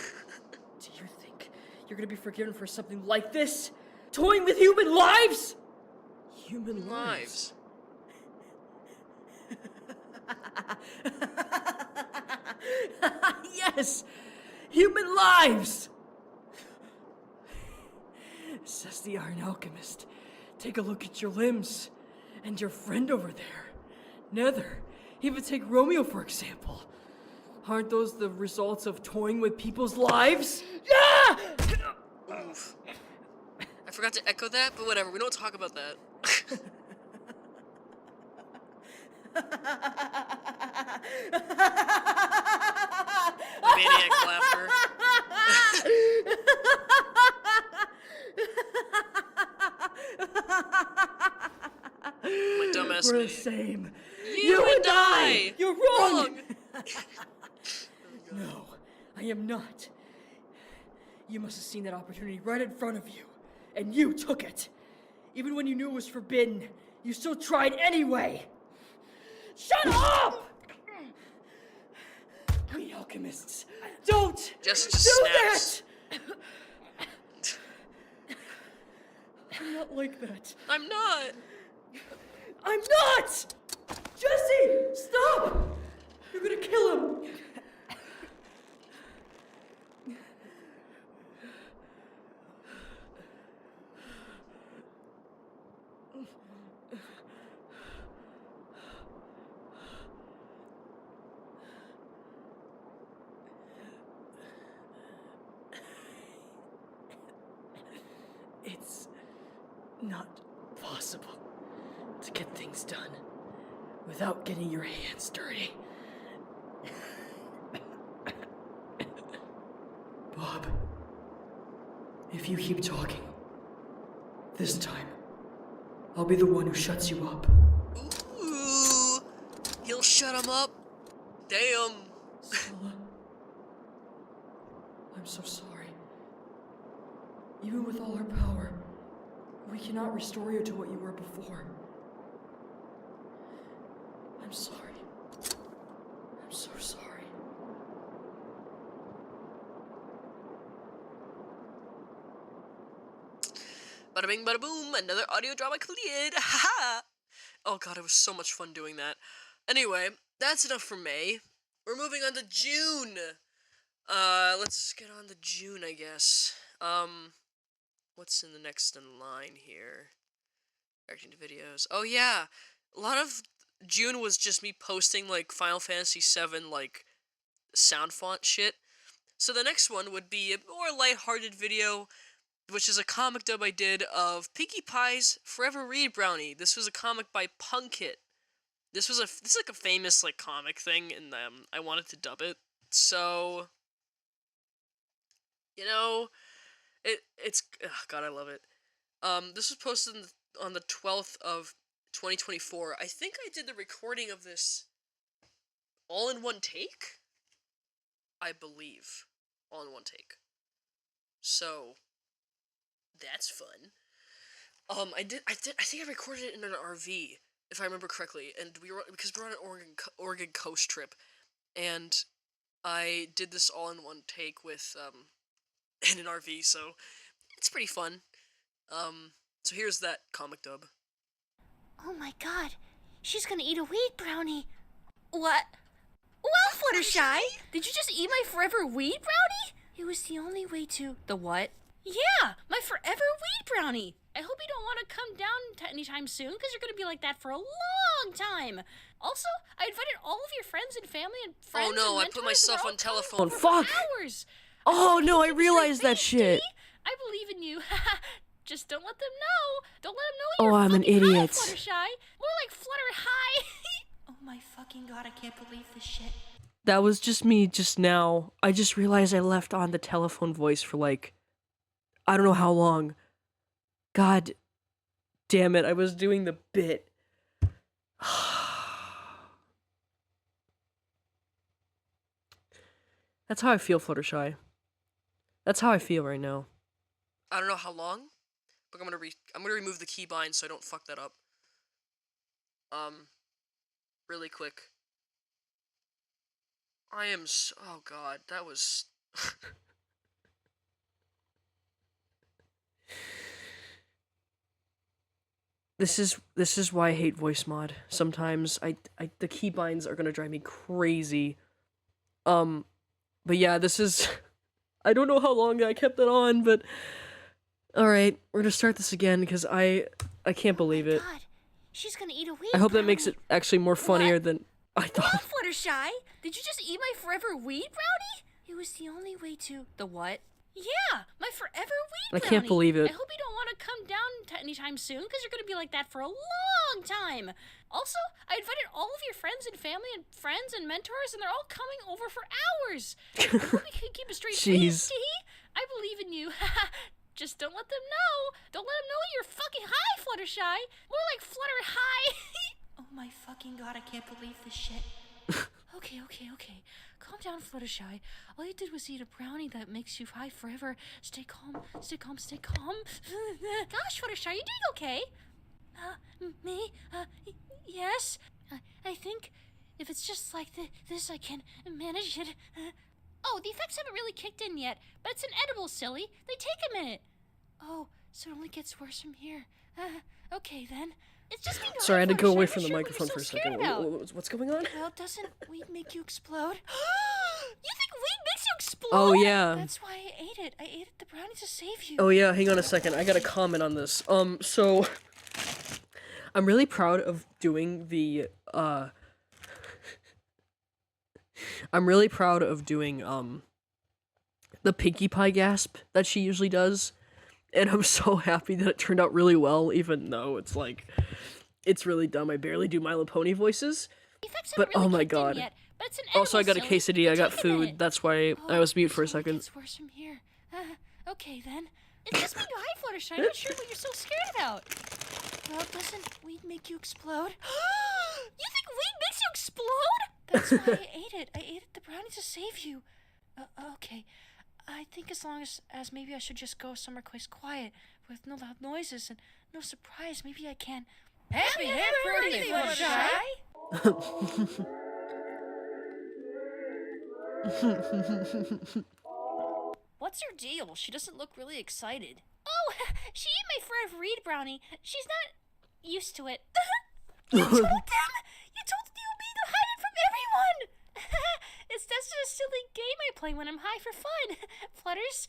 Do you think you're gonna be forgiven for something like this? Toying with human lives? Human lives. Yes! Human lives! Says the Iron Alchemist. Take a look at your limbs. And your friend over there. Nether. Even take Romeo, for example. Aren't those the results of toying with people's lives? Yeah! Oof. I forgot to echo that, but whatever, we don't talk about that. Maniac laughter. My dumbass We're me. the same. You and I! You're wrong! No, I am not. You must have seen that opportunity right in front of you, and you took it. Even when you knew it was forbidden, you still tried anyway. Shut up! We alchemists don't Just do snaps. that! I'm not like that. I'm not! I'm not! Jesse, stop! You're gonna kill him! It's not possible to get things done without getting your hands dirty. Bob, if you keep talking, this time, I'll be the one who shuts you up. Ooh! He'll shut him up. Damn. Stella, I'm so sorry. Even with all our power, we cannot restore you to what you were before. I'm sorry. I'm so sorry. Bada bing, bada boom, another audio drama completed. Haha! Oh god, it was so much fun doing that. Anyway, that's enough for May. We're moving on to June. Let's get on to June, I guess. What's in the next in line here? Reacting to videos. Oh yeah, a lot of June was just me posting like Final Fantasy VII like sound font shit. So the next one would be a more lighthearted video, which is a comic dub I did of Pinkie Pie's Forever Read Brownie. This was a comic by Punkit. This is like a famous like comic thing, and I wanted to dub it. So, you know, it's oh god, I love it. This was posted on the 12th of 2024. I think I did the recording of this all in one take. I believe all in one take. So that's fun. I think I recorded it in an RV, if I remember correctly, and because we were on an Oregon coast trip, and I did this all in one take with in an RV, so it's pretty fun. So here's that comic dub. Oh my god, she's gonna eat a weed brownie. What? Well, Fluttershy, did you just eat my forever weed brownie? It was the only way to... The what? Yeah, my forever weed brownie. I hope you don't want to come down anytime soon, because you're gonna be like that for a long time. Also, I invited all of your friends and family and friends. Oh no, and I put mentors, and myself they're all on telephone. Oh, coming fuck. for hours. Oh no, I Keep a straight realized that face, shit. Dee. I believe in you. Just don't let them know. Don't let them know you're Oh, I'm an fucking high, idiot. Fluttershy. More like Flutter High. Oh my fucking god, I can't believe this shit. That was just me just now. I just realized I left on the telephone voice for like, I don't know how long. God damn it, I was doing the bit. That's how I feel, Fluttershy. That's how I feel right now. I don't know how long, Look, I'm gonna remove the keybind so I don't fuck that up. Really quick. Oh god, that was... This is why I hate voice mod. Sometimes the keybinds are gonna drive me crazy. But yeah, this is... I don't know how long I kept it on, but... Alright, we're gonna start this again, because I can't believe it. God, she's gonna eat a weed I hope that brownie. makes it actually more funnier than I thought. Well, Fluttershy, did you just eat my forever weed brownie? It was the only way to... The what? Yeah, my forever weed I brownie. can't believe it. I hope you don't want to come down anytime soon, because you're going to be like that for a long time. Also, I invited all of your friends and family and friends and mentors, and they're all coming over for hours. I hope we can keep a straight face, Jeez. I believe in you. Just don't let them know. Don't let them know you're fucking high, Fluttershy. More like Flutter High. Oh my fucking god, I can't believe this shit. Okay. Calm down, Fluttershy. All you did was eat a brownie that makes you high forever. Stay calm. Gosh, Fluttershy, you doing okay? Me? Yes? I think if it's just like this, I can manage it. Oh, the effects haven't really kicked in yet, but it's an edible, silly. They take a minute. Oh, so it only gets worse from here. Okay, then. It's just being Sorry, I had to go Fluttershy. away I'm from the sure what microphone you're for a so second. scared about. What's going on? Well, doesn't weed make you explode? You think weed makes you explode? Oh, yeah. That's why I ate it. I ate the brownie to save you. Oh yeah, hang on a second. I got a comment on this. So I'm really proud of doing the the Pinkie Pie gasp that she usually does. And I'm so happy that it turned out really well, even though it's like, it's really dumb. I barely do My Little Pony voices. But oh my god. Yet, but it's an Also, I got a edible, silly. quesadilla, I got Take a food, minute. that's why I was mute for a So it second. gets worse from here. Okay, then. It's just being high, Fluttershy. I'm not sure what you're so scared about. Well, doesn't weed make you explode? You think weed makes you explode? That's why I ate it. I ate the brownie to save you. Okay. I think as long as maybe I should just go somewhere quiet with no loud noises and no surprise, maybe I can. Happy birthday, Fluttershy! What's her deal? She doesn't look really excited. Oh, she ate my forever reed brownie. She's not used to it. You told them! You told you me to hide it from everyone! That's just a silly game I play when I'm high for fun. Flutters,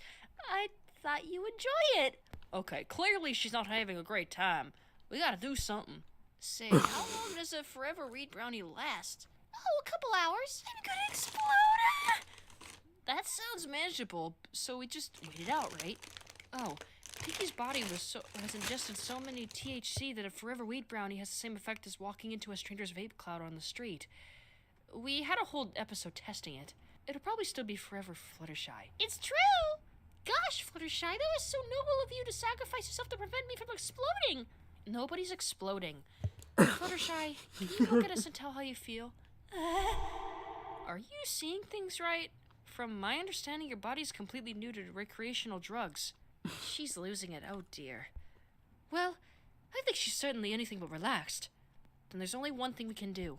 I thought you enjoy it. Okay, clearly she's not having a great time. We gotta do something. Say, how long does a forever reed brownie last? Oh, a couple hours. I'm gonna explode! That sounds manageable, so we just wait it out, right? Oh, Pinkie's body has ingested so many THC that a forever weed brownie has the same effect as walking into a stranger's vape cloud on the street. We had a whole episode testing it. It'll probably still be forever Fluttershy. It's true! Gosh, Fluttershy, that was so noble of you to sacrifice yourself to prevent me from exploding! Nobody's exploding. Fluttershy, can you look at us and tell how you feel? Are you seeing things right? From my understanding, your body's completely new to recreational drugs. She's losing it, oh dear. Well, I think she's certainly anything but relaxed. Then there's only one thing we can do.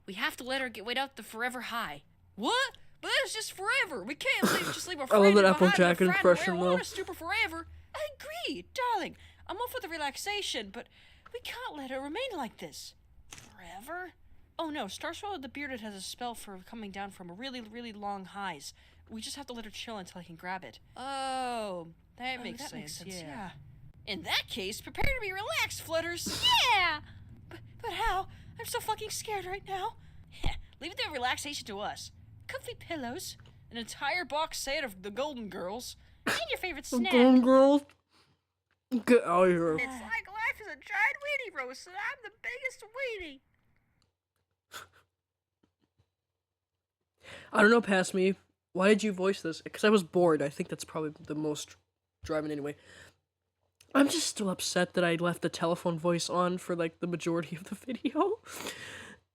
We have to let her wait out the forever high. What? But that's just forever. We can't just leave our I friend love that behind Applejack in a impression, marijuana though. stupor forever. I agree, darling. I'm all for the relaxation, but we can't let her remain like this. Forever? Oh no, Starswallow the Bearded has a spell for coming down from really, really long highs. We just have to let her chill until I can grab it. Oh, that makes sense, yeah. In that case, prepare to be relaxed, Flutters. Yeah! But how? I'm so fucking scared right now. Leave the relaxation to us. Comfy pillows, an entire box set of the Golden Girls, and your favorite snack. Golden Girls? Get out of here. It's like life is a giant weenie roast, and I'm the biggest weenie. I don't know, past me. Why did you voice this? Because I was bored. I think that's probably the most driving anyway. I'm just still upset that I left the telephone voice on for like the majority of the video.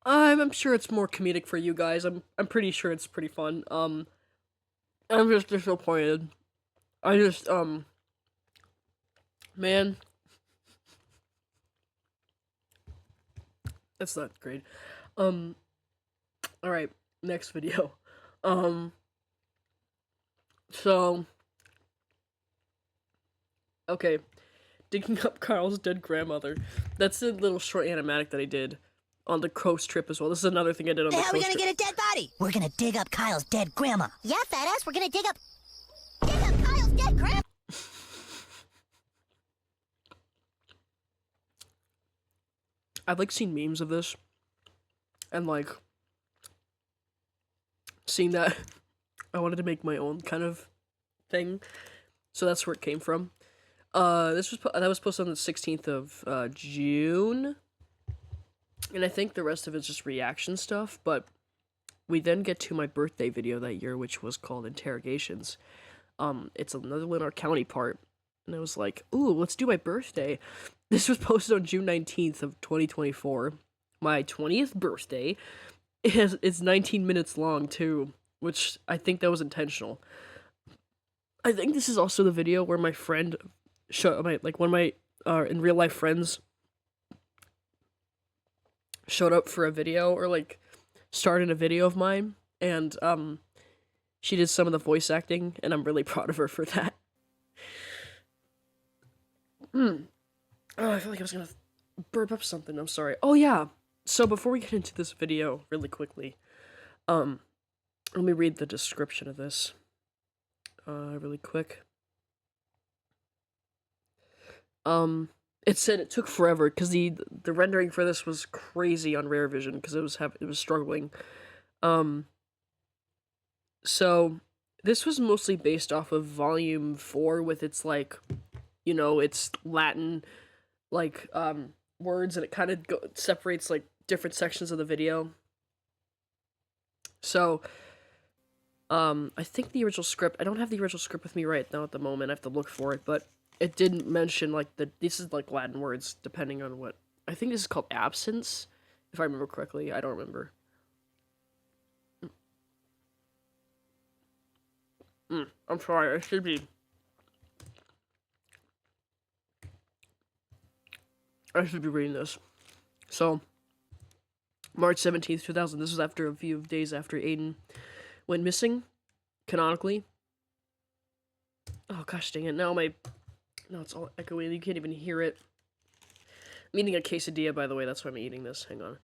I'm sure it's more comedic for you guys. I'm pretty sure it's pretty fun. I'm just disappointed. Man. That's not great. Alright, next video. So, okay, digging up Carl's dead grandmother. That's a little short animatic that I did on the coast trip as well. This is another thing I did on the How coast are we gonna trip. get a dead body? We're gonna dig up Kyle's dead grandma. Yeah, fat ass, we're gonna dig up Kyle's dead grandma. I've like seen memes of this, and like seeing that, I wanted to make my own kind of thing, so that's where it came from. That was posted on the 16th of June, and I think the rest of it's just reaction stuff. But we then get to my birthday video that year, which was called Interrogations. It's another Lanark County part, and I was like, ooh, let's do my birthday. This was posted on June 19th of 2024. My 20th birthday. It's 19 minutes long, too, which I think that was intentional. I think this is also the video where my friend, one of my in real life friends showed up for a video, or like started a video of mine, and she did some of the voice acting, and I'm really proud of her for that. Oh, I feel like I was gonna burp up something. I'm sorry. Oh yeah. So before we get into this video, really quickly, let me read the description of this. Really quick. It said it took forever because the rendering for this was crazy on Rare Vision because it was struggling. So this was mostly based off of Volume 4 with its like, you know, its Latin like words, and it kind of separates like different sections of the video. So I think the original script, I don't have the original script with me right now at the moment, I have to look for it, but it didn't mention like this is like Latin words depending on what, I think this is called absence, if I remember correctly. I don't remember. I'm sorry, I should be reading this. So, March 17th, 2000, this was after a few days after Aiden went missing, canonically. Oh gosh dang it, now it's all echoey, you can't even hear it. I'm eating a quesadilla, by the way, that's why I'm eating this, hang on.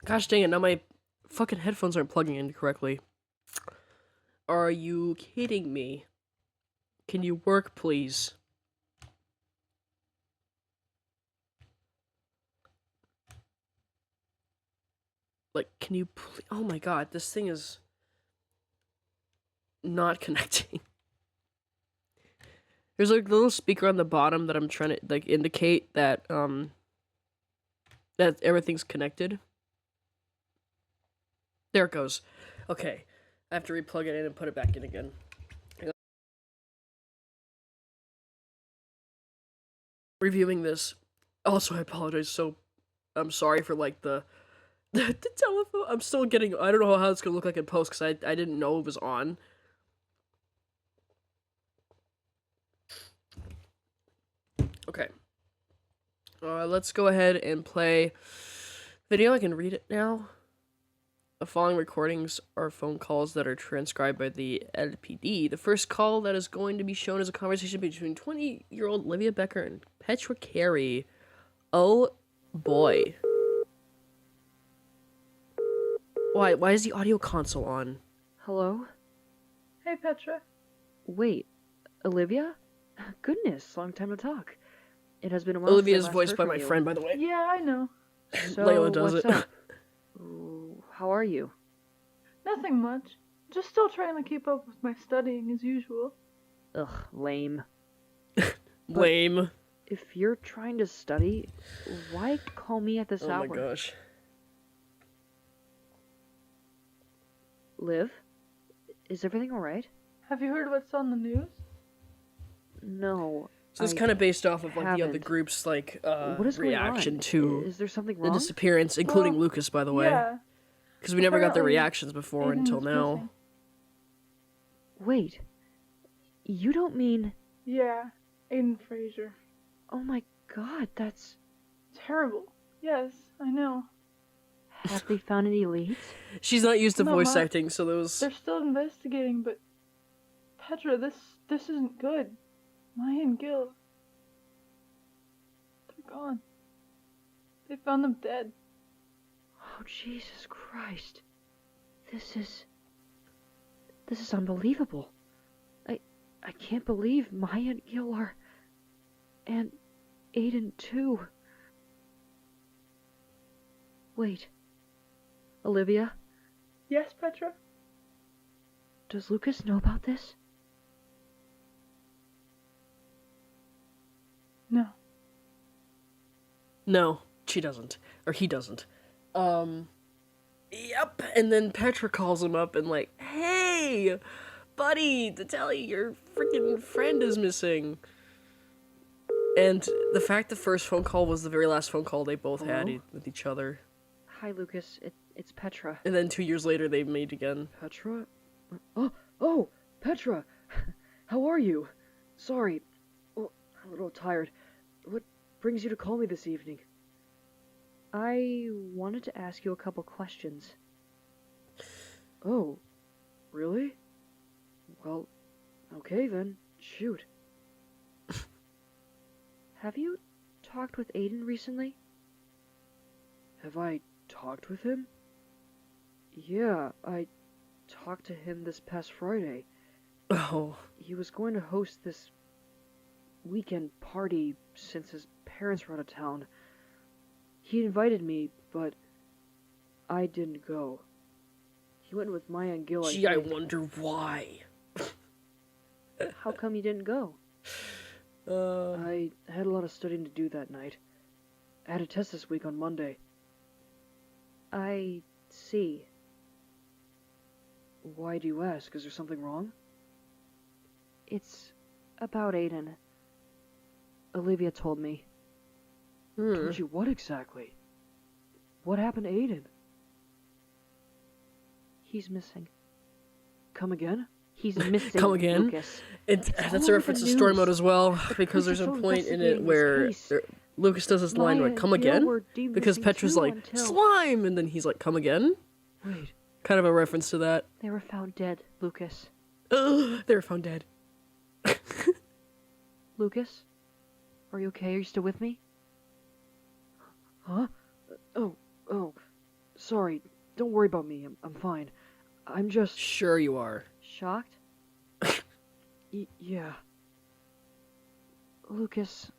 Gosh dang it, now my fucking headphones aren't plugging in correctly. Are you kidding me? Can you work, please? Like, can you please? Oh my god, this thing is not connecting. There's like a little speaker on the bottom that I'm trying to like indicate that that everything's connected. There it goes. Okay, I have to replug it in and put it back in again. Reviewing this. Also, I apologize. So, I'm sorry for like the telephone. I'm still getting. I don't know how it's gonna look like in post because I didn't know it was on. Okay. Let's go ahead and play video. I can read it now. The following recordings are phone calls that are transcribed by the LPD. The first call that is going to be shown is a conversation between 20-year-old Olivia Becker and Petra Carey. Oh boy. Why is the audio console on? Hello? Hey, Petra. Wait, Olivia? Goodness, long time to talk. It has been a while. Olivia's since I last voiced heard by from my you. friend, by the way. Yeah, I know. So, Layla does what's it. up? Ooh, how are you? Nothing much. Just still trying to keep up with my studying as usual. Ugh, lame. Lame. If you're trying to study, why call me at this hour? Oh my gosh. Liv? Is everything alright? Have you heard what's on the news? No. So it's I kind of based off of like the other haven't. group's like What is going reaction on? to Is there something the wrong? disappearance, including Well, Lucas, by the way. Yeah. Because we never got their Apparently, reactions before Aiden until is now. missing. Wait. You don't mean... Yeah, Aiden Fraser. Oh my god, that's... Terrible. Yes, I know. Have they found any leads? She's not used to No, voice Ma- acting, so those. They're still investigating, but Petra, this isn't good. Maya and Gil, they're gone. They found them dead. Oh, Jesus Christ. This is unbelievable. I can't believe Maya and Gil are... And Aiden, too. Wait. Olivia, Yes, Petra? does Lucas know about this? No. No, she doesn't. Or he doesn't. Yep. And then Petra calls him up and like, hey, buddy, to tell you your freaking friend is missing. And the fact the first phone call was the very last phone call they both had Hello? with each other. Hi, Lucas. It's Petra. And then 2 years later they made again. Petra? Oh, Petra! How are you? Sorry. Oh, I'm a little tired. What brings you to call me this evening? I wanted to ask you a couple questions. Oh, really? Well, okay then. Shoot. Have you talked with Aiden recently? Have I talked with him? Yeah, I talked to him this past Friday. Oh. He was going to host this weekend party since his parents were out of town. He invited me, but I didn't go. He went with Maya and Gil. Gee, I wonder why. How come you didn't go? I had a lot of studying to do that night. I had a test this week on Monday. I see. Why do you ask? Is there something wrong? It's about Aiden. Olivia told me. Told you what exactly? What happened to Aiden? He's missing. Come again? He's missing. Come again? Lucas. That's a reference to story mode as well, because there's a point in it where Lucas does this line like, come again? Because Petra's like, slime! And then he's like, come again? Wait. Kind of a reference to that. They were found dead, Lucas. Ugh, they were found dead. Lucas? Are you okay? Are you still with me? Huh? Oh. Sorry. Don't worry about me. I'm fine. I'm just... Sure you are. Shocked? Yeah. Lucas,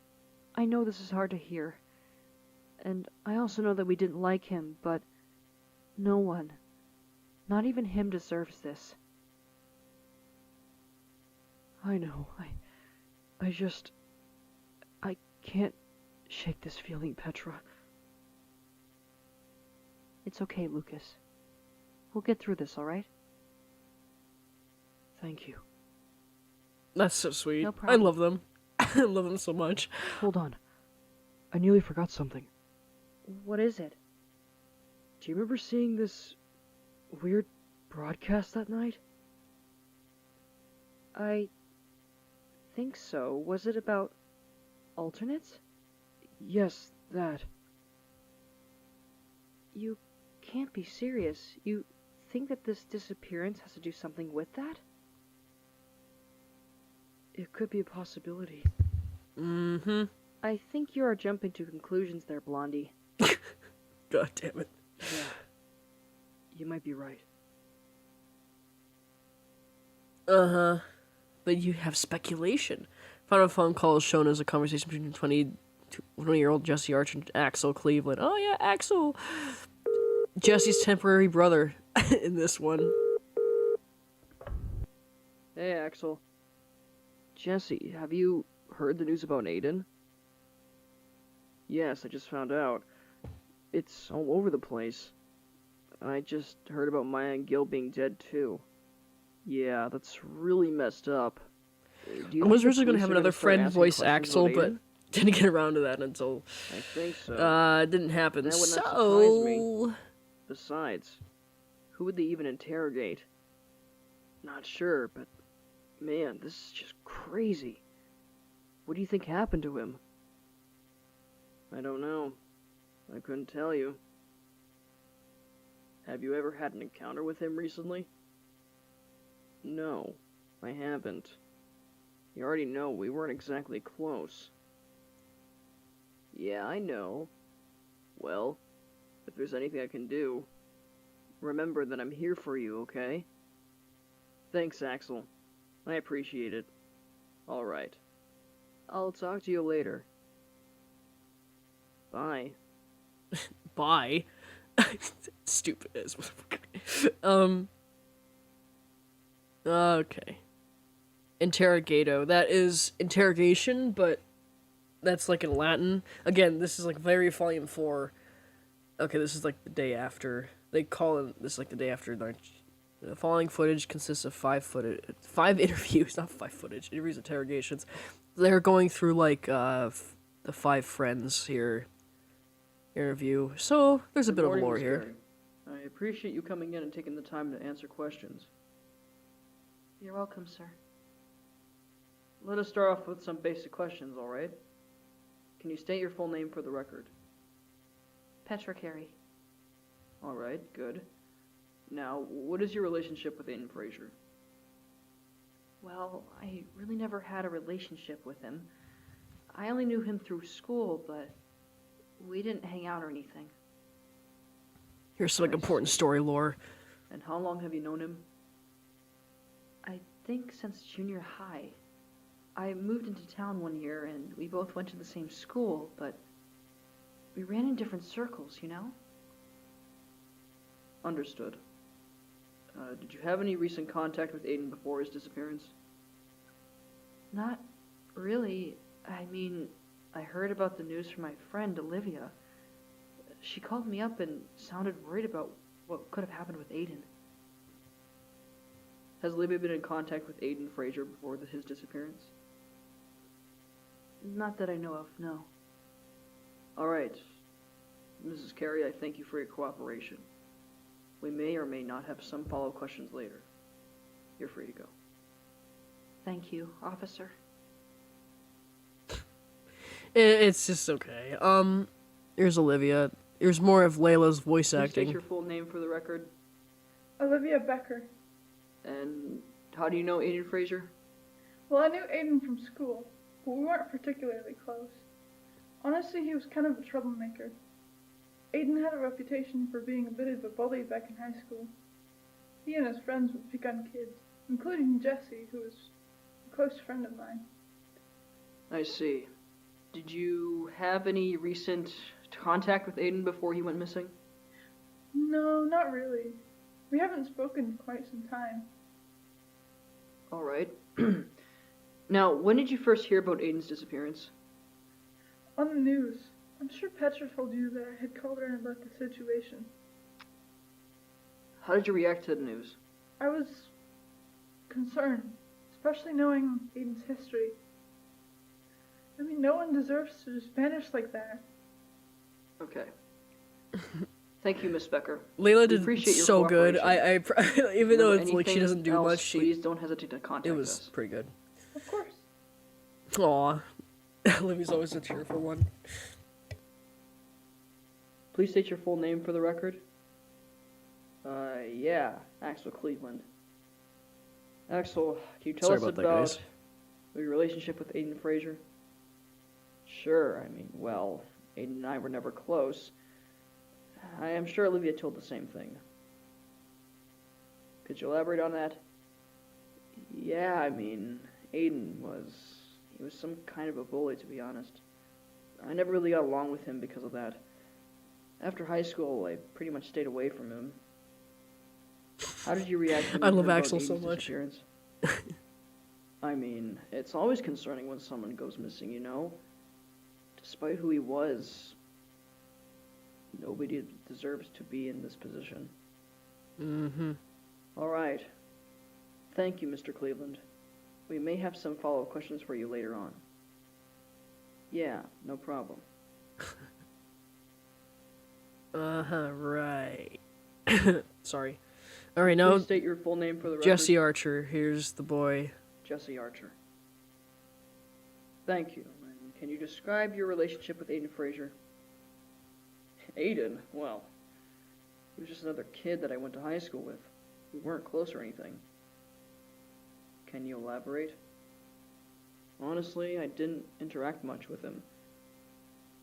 I know this is hard to hear. And I also know that we didn't like him, but no one, not even him, deserves this. I know. I can't shake this feeling, Petra. It's okay, Lucas. We'll get through this, alright? Thank you. That's so sweet. No I problem. love them. I love them so much. Hold on. I nearly forgot something. What is it? Do you remember seeing this weird broadcast that night? I think so. Was it about alternates? Yes, that? You can't be serious. You think that this disappearance has to do something with that? It could be a possibility. Mm-hmm. I think you are jumping to conclusions there, Blondie. God damn it. Yeah. You might be right. Uh-huh. But you have speculation. Final phone call is shown as a conversation between 20-year-old Jesse Arch and Axel Cleveland. Oh yeah, Axel! Jesse's temporary brother in this one. Hey, Axel. Jesse, have you heard the news about Aiden? Yes, I just found out. It's all over the place. I just heard about Maya and Gil being dead too. Yeah, that's really messed up. I was originally going to have another friend voice Axel, but didn't get around to that until... I think so. It didn't happen, That would not surprise so... me. Besides, who would they even interrogate? Not sure, but... Man, this is just crazy. What do you think happened to him? I don't know. I couldn't tell you. Have you ever had an encounter with him recently? No, I haven't. You already know we weren't exactly close. Yeah, I know. Well, if there's anything I can do, remember that I'm here for you, okay? Thanks, Axel. I appreciate it. Alright. I'll talk to you later. Bye. Bye. Stupid as okay. Interrogato. That is interrogation, but that's like in Latin. Again, this is like very volume 4. Okay, this is like the day after. They call it this like the day after. The following footage consists of 5 interviews, not 5 footage, interviews, interrogations. They're going through like the 5 friends here. Interview. So there's a bit of lore here. I appreciate you coming in and taking the time to answer questions. You're welcome, sir. Let us start off with some basic questions, alright? Can you state your full name for the record? Petra Carey. Alright, good. Now, what is your relationship with Aiden Fraser? Well, I really never had a relationship with him. I only knew him through school, but we didn't hang out or anything. Here's some like important story lore. And how long have you known him? I think since junior high. I moved into town one year and we both went to the same school, but we ran in different circles, you know? Understood. Did you have any recent contact with Aiden before his disappearance? Not really. I mean, I heard about the news from my friend, Olivia. She called me up and sounded worried about what could have happened with Aiden. Has Olivia been in contact with Aiden Fraser before his disappearance? Not that I know of, no. Alright. Mrs. Carey, I thank you for your cooperation. We may or may not have some follow-up questions later. You're free to go. Thank you, officer. It's just okay. Here's Olivia. Here's more of Layla's voice Can you acting. state your full name for the record? Olivia Becker. And how do you know Aiden Fraser? Well, I knew Aiden from school, but we weren't particularly close. Honestly, he was kind of a troublemaker. Aiden had a reputation for being a bit of a bully back in high school. He and his friends would pick on kids, including Jesse, who was a close friend of mine. I see. Did you have any recent contact with Aiden before he went missing? No, not really. We haven't spoken in quite some time. Alright. Now, when did you first hear about Aiden's disappearance? On the news. I'm sure Petra told you that I had called her about the situation. How did you react to the news? I was concerned, especially knowing Aiden's history. I mean, no one deserves to just vanish like that. Okay. Thank you, Miss Becker. Layla We did appreciate your so good. cooperation. Even though Remember it's like she anything doesn't do else, much, please don't hesitate to contact it was us. pretty good. Of course. Aw. Olivia's always a cheerful one. Please state your full name for the record. Yeah, Axel Cleveland. Axel, can you tell Sorry us about that, about guys. your relationship with Aiden Fraser? Sure, I mean, well, Aiden and I were never close. I am sure Olivia told the same thing. Could you elaborate on that? Yeah, I mean, Aiden he was some kind of a bully, to be honest. I never really got along with him because of that. After high school, I pretty much stayed away from him. How did you react when you I love heard about Axel so Aiden's much. disappearance? I mean, it's always concerning when someone goes missing, you know? Despite who he was, nobody deserves to be in this position. Mm-hmm. All right. Thank you, Mr. Cleveland. We may have some follow-up questions for you later on. Yeah, no problem. Right. Sorry. Alright, now Please state your full name for the record. Jesse Archer. Here's the boy. Jesse Archer. Thank you. And can you describe your relationship with Aiden Fraser? Aiden? Well, he was just another kid that I went to high school with. We weren't close or anything. Can you elaborate? Honestly, I didn't interact much with him.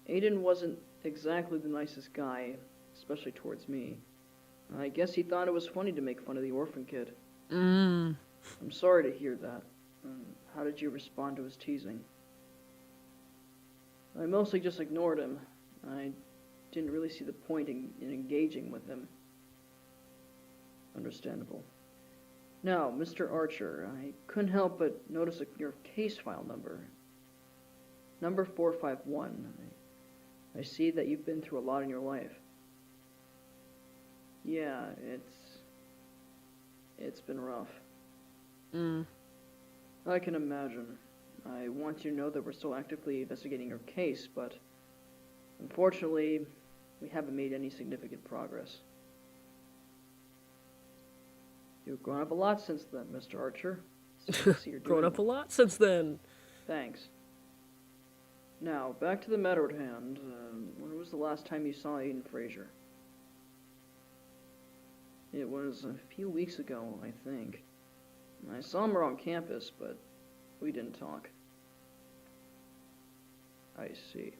Aiden wasn't exactly the nicest guy, especially towards me. I guess he thought it was funny to make fun of the orphan kid. I'm sorry to hear that. How did you respond to his teasing? I mostly just ignored him. I didn't really see the point in engaging with him. Understandable. Now, Mr. Archer, I couldn't help but notice your case file number. Number 451. I see that you've been through a lot in your life. Yeah, it's been rough. I can imagine. I want you to know that we're still actively investigating your case, but unfortunately, we haven't made any significant progress. You've grown up a lot since then, Mr. Archer. So I see you're Grown doing up a lot since then. Thanks. Now, back to the matter at hand. When was the last time you saw Aiden Fraser? It was a few weeks ago, I think. I saw him around campus, but we didn't talk. I see.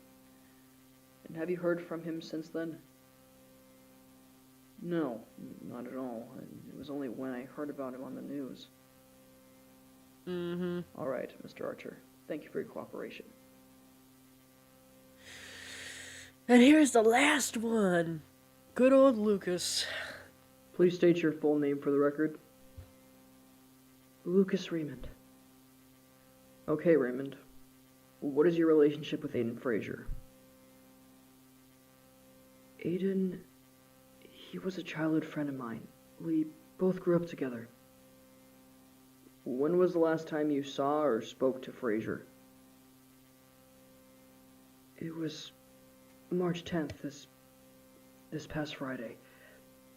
And have you heard from him since then? No, not at all. It was only when I heard about him on the news. All right, Mr. Archer. Thank you for your cooperation. And here's the last one. Good old Lucas. Please state your full name for the record. Lucas Raymond. Okay, Raymond. What is your relationship with Aiden Fraser? Aiden, he was a childhood friend of mine. We both grew up together. When was the last time you saw or spoke to Fraser? It was March 10th, this past Friday.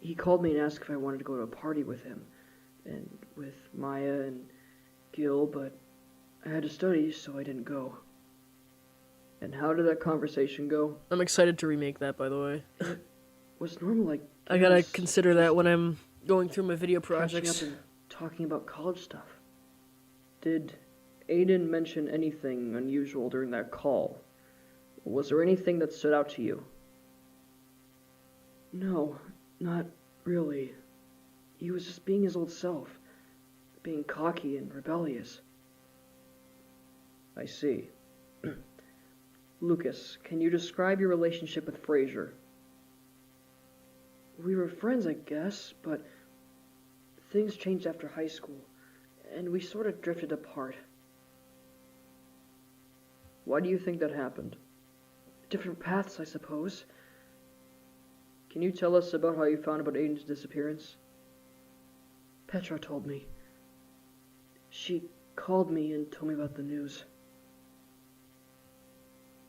He called me and asked if I wanted to go to a party with him, and with Maya and Gil, but I had to study, so I didn't go. And how did that conversation go? I'm excited to remake that, by the way. It was normal, like... I gotta consider that when I'm going through my video catching projects. up and talking about college stuff. Did Aiden mention anything unusual during that call? Was there anything that stood out to you? No, not really. He was just being his old self, being cocky and rebellious. I see. Lucas, can you describe your relationship with Fraser? We were friends, I guess, but things changed after high school, and we sort of drifted apart. Why do you think that happened? Different paths, I suppose. Can you tell us about how you found about Aiden's disappearance? Petra told me. She called me and told me about the news.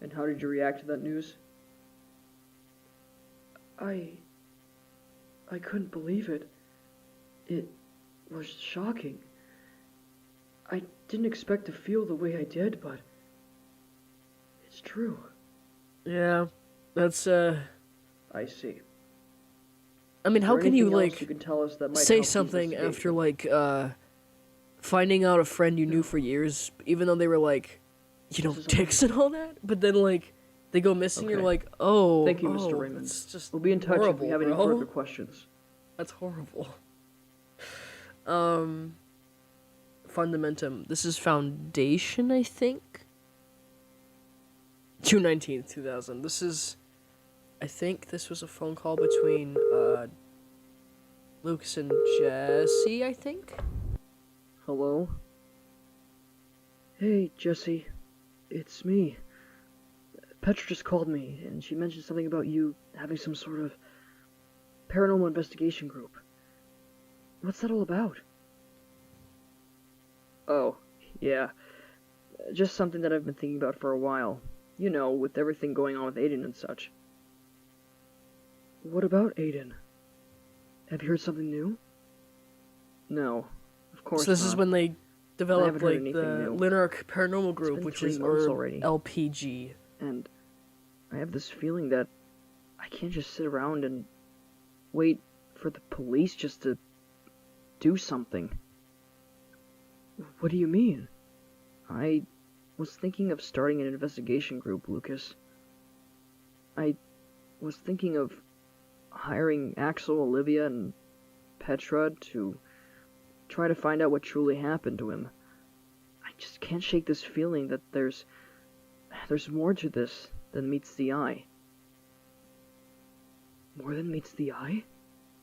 And how did you react to that news? I couldn't believe it. It was shocking. I didn't expect to feel the way I did, but it's true. Yeah, that's, I I see. I mean, Is how there can you, anything else like, you can tell us that might say help these something after, investigations? like, finding out a friend you knew for years, even though they were, like, you know, dicks and all that, but then, like, they go missing, you're Okay. like, oh, Thank you, Mr. oh, Raymond. that's just We'll be in touch if we horrible, have any bro. further questions. That's horrible. Fundamentum. This is Foundation, I think? June 19th, 2000. This is... I think this was a phone call between, Lucas and Jesse, I think? Hello? Hey, Jesse. It's me. Petra just called me, and she mentioned something about you having some sort of paranormal investigation group. What's that all about? Oh, yeah. Just something that I've been thinking about for a while. You know, with everything going on with Aiden and such. What about Aiden? Have you heard something new? No, of course So this not. is when they developed, haven't heard like, the anything new. Linarch Paranormal Group, been which 3 is, months or already. LPG. And I have this feeling that I can't just sit around and wait for the police just to do something. What do you mean? I was thinking of starting an investigation group, Lucas. I was thinking of hiring Axel, Olivia, and Petra to try to find out what truly happened to him. I just can't shake this feeling that there's more to this than meets the eye. More than meets the eye?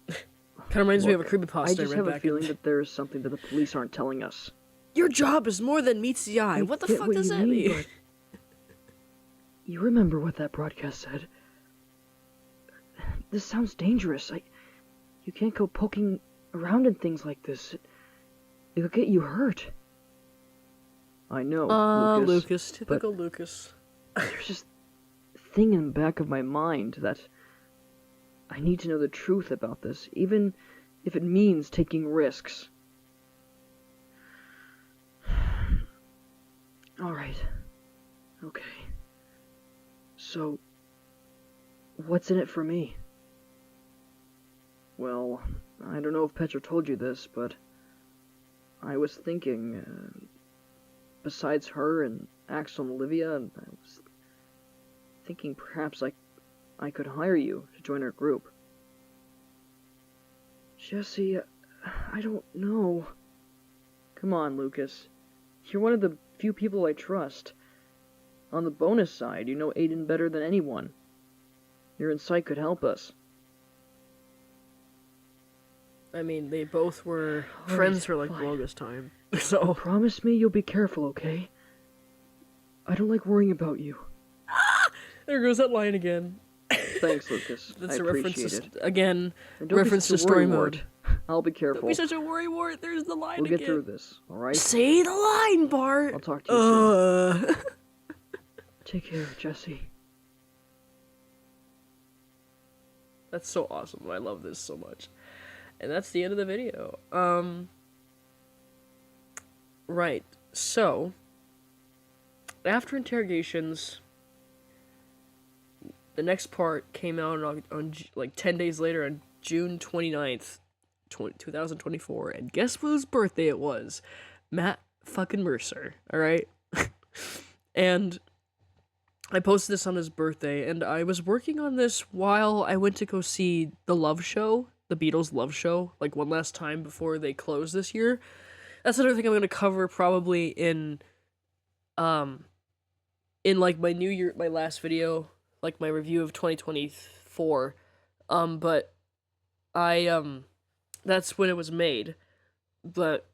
Kind of reminds me of a Look, creepypasta I just read have a back in- feeling that there is something that the police aren't telling us. Your job is more than meets the eye. I What the get fuck what does you that mean, mean? but you remember what that broadcast said? This sounds dangerous. You can't go poking around in things like this. It'll get you hurt. I know, Lucas. but Typical Lucas. there's this thing in the back of my mind that I need to know the truth about this, even if it means taking risks. Alright. Okay. So, what's in it for me? Well, I don't know if Petra told you this, but I was thinking, besides her and Axel and Olivia, I was thinking perhaps I could hire you to join our group. Jesse, I don't know. Come on, Lucas. You're one of the few people I trust. On the bonus side, you know Aiden better than anyone. Your insight could help us. I mean, they both were Alright, friends for, like, fine. the longest time. So... Promise me you'll be careful, okay? I don't like worrying about you. There goes that line again. Thanks, Lucas. That's I a reference appreciate to... it. Again, And don't be reference such to a story worrywart. mode. I'll be Don't careful. be such a worrywart. There's the line We'll again. get through this, alright? Say the line, Bart! I'll talk to you soon. Uh... Take care, Jesse. That's so awesome. I love this so much. And that's the end of the video. Right. So, after interrogations, the next part came out on like 10 days later on June 29th, 2024. And guess whose birthday it was? Matt fucking Mercer. Alright? And I posted this on his birthday, and I was working on this while I went to go see the Love Show, the Beatles Love Show, like one last time before they close this year. That's another thing I'm gonna cover probably in like my New Year, my last video, like my review of 2024. But that's when it was made. But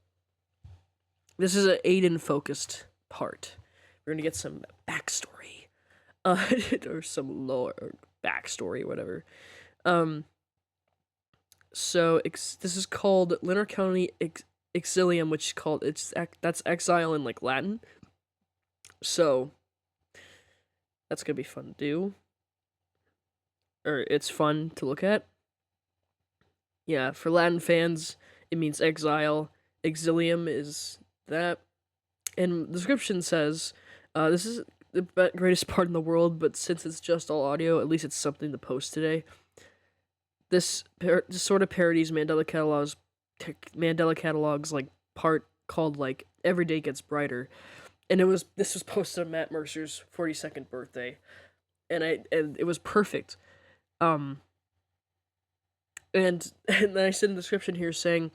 this is an Aiden focused part. We're gonna get some backstory. Or some lore, or backstory, whatever. So this is called Linarch County Exilium, which is called that's exile in like Latin. So that's gonna be fun to do. Or it's fun to look at. Yeah, for Latin fans, it means exile. Exilium is that. And the description says, this is the greatest part in the world, but since it's just all audio, at least it's something to post today. this sort of parodies Mandela Catalog's like part called like Every Day Gets Brighter, and this was posted on Matt Mercer's 42nd birthday, and it was perfect. And then I said in the description here saying,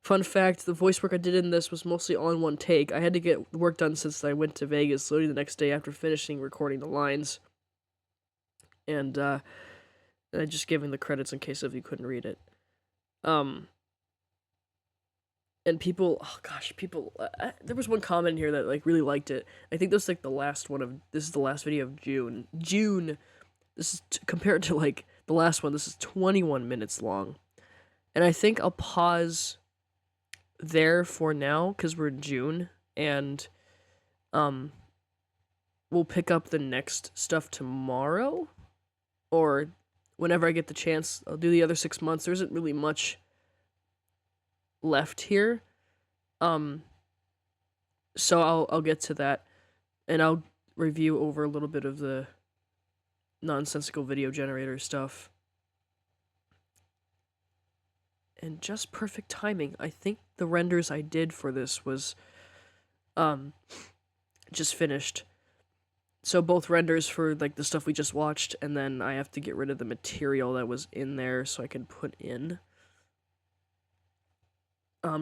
fun fact, the voice work I did in this was mostly all in one take. I had to get the work done since I went to Vegas literally the next day after finishing recording the lines. And I just giving the credits in case if you couldn't read it. And people, there was one comment here that like really liked it. I think this is like this is the last video of June. This is compared to like the last one, this is 21 minutes long. And I think I'll pause there for now because we're in June, and we'll pick up the next stuff tomorrow or whenever I get the chance. I'll do the other 6 months. There isn't really much left here. So I'll get to that, and I'll review over a little bit of the nonsensical video generator stuff. And just perfect timing. I think the renders I did for this was just finished. So both renders for like the stuff we just watched, and then I have to get rid of the material that was in there so I can put in.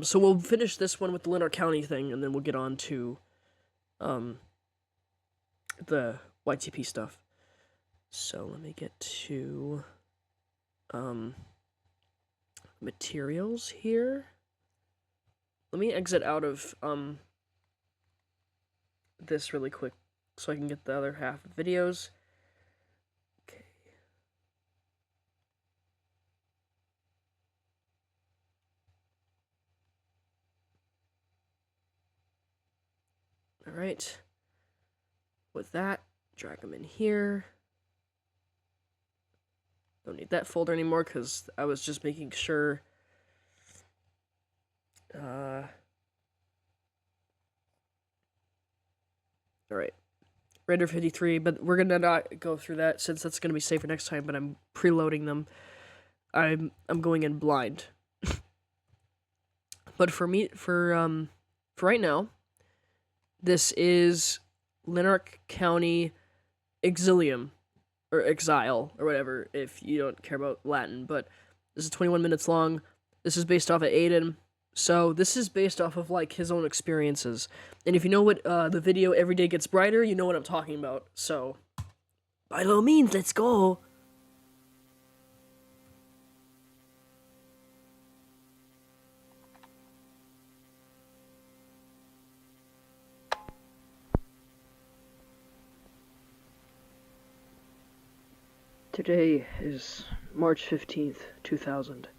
So we'll finish this one with the Lanark County thing, and then we'll get on to the YTP stuff. So let me get to materials here. Let me exit out of this really quick so I can get the other half of videos. Okay. All right. With that, drag them in here. Don't need that folder anymore because I was just making sure. Alright. Render 53, but we're gonna not go through that since that's gonna be safe for next time, but I'm preloading them. I'm going in blind. But for right now, this is Lanark County Exilium. Or Exile, or whatever, if you don't care about Latin, but this is 21 minutes long. This is based off of Aiden, so this is based off of, like, his own experiences. And if you know what, the video Every Day Gets Brighter, you know what I'm talking about, so by all means, let's go! Today is March 15th, 2000.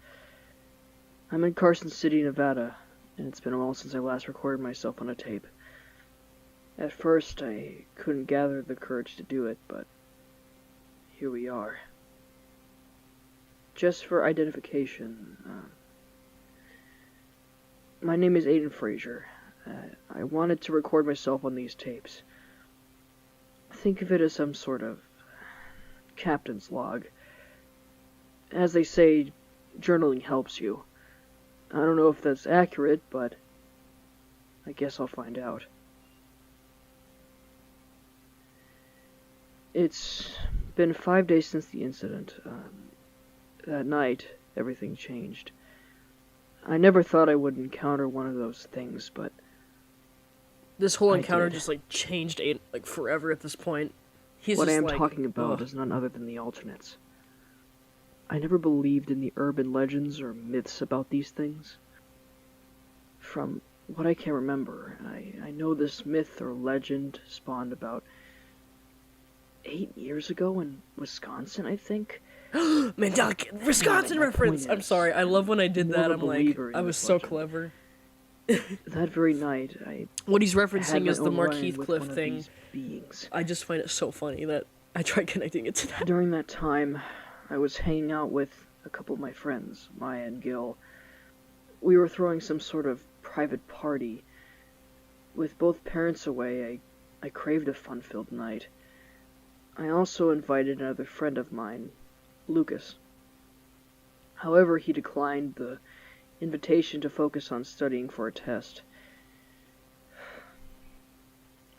I'm in Carson City, Nevada, and it's been a while since I last recorded myself on a tape. At first, I couldn't gather the courage to do it, but here we are. Just for identification, my name is Aiden Frazier. I wanted to record myself on these tapes. Think of it as some sort of captain's log. As they say, journaling helps you. I don't know if that's accurate, but I guess I'll find out. It's been 5 days since the incident. That night, everything changed. I never thought I would encounter one of those things, but this whole encounter just like changed Aiden like forever at this point. What I am talking about is none other than the alternates. I never believed in the urban legends or myths about these things. From what I can remember, I know this myth or legend spawned about 8 years ago in Wisconsin, I think. Mandela, Wisconsin reference! I'm sorry, I love when I did that. I'm like, I was so clever. That very night, what he's referencing is the Mark Heathcliff thing. I just find it so funny that I tried connecting it to that. During that time, I was hanging out with a couple of my friends, Maya and Gil. We were throwing some sort of private party. With both parents away, I craved a fun-filled night. I also invited another friend of mine, Lucas. However, he declined the invitation to focus on studying for a test.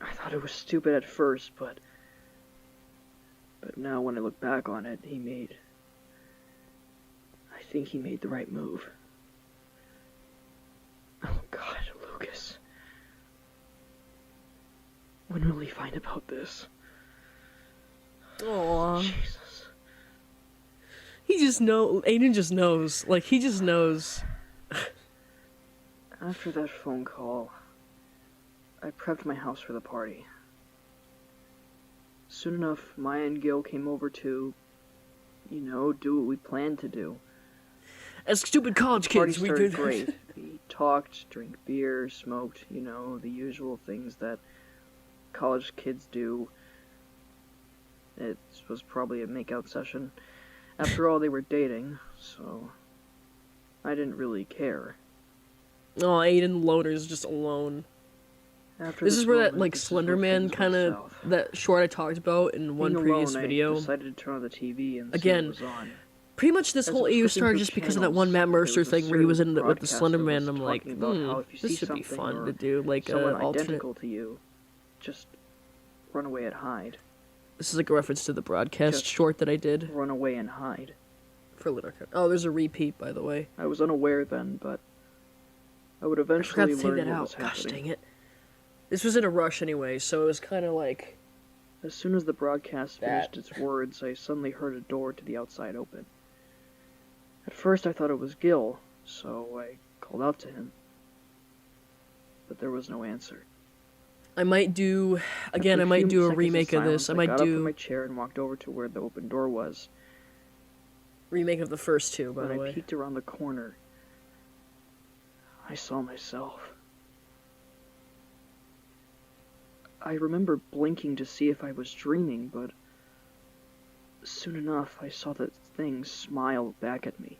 I thought it was stupid at first, but now when I look back on it, I think he made the right move. Oh God, Lucas. When will he find about this? Aww. Jesus. Aiden just knows. Like, he just knows. After that phone call, I prepped my house for the party. Soon enough, Maya and Gil came over to, do what we planned to do. As stupid college kids, we started did. Great. We talked, drank beer, smoked, the usual things that college kids do. It was probably a makeout session. After all, they were dating, so I didn't really care. Oh, Aiden Loner's just alone. This is where that, like, Slender Man kind of, that short I talked about in one previous video. I decided to turn on the TV and Again, see what was on. pretty much this whole AU started just because of that one Matt Mercer thing where he was in with the Slender Man, and I'm like, this should be fun to do, like, someone alternate. identical to you, just run away and hide. This is like a reference to the broadcast short that I did. Run away and hide. For Little. Oh, there's a repeat, by the way. I was unaware then, but I would eventually learn what was happening. Gosh dang it. This was in a rush anyway, so it was kind of like... As soon as the broadcast finished its words, I suddenly heard a door to the outside open. At first I thought it was Gil, so I called out to him. But there was no answer. I might do... Again, I might do a remake of this. I might got up from do... my chair and walked over to where the open door was. Remake of the first two, by the way. When I peeked around the corner, I saw myself. I remember blinking to see if I was dreaming, but soon enough I saw that thing smile back at me.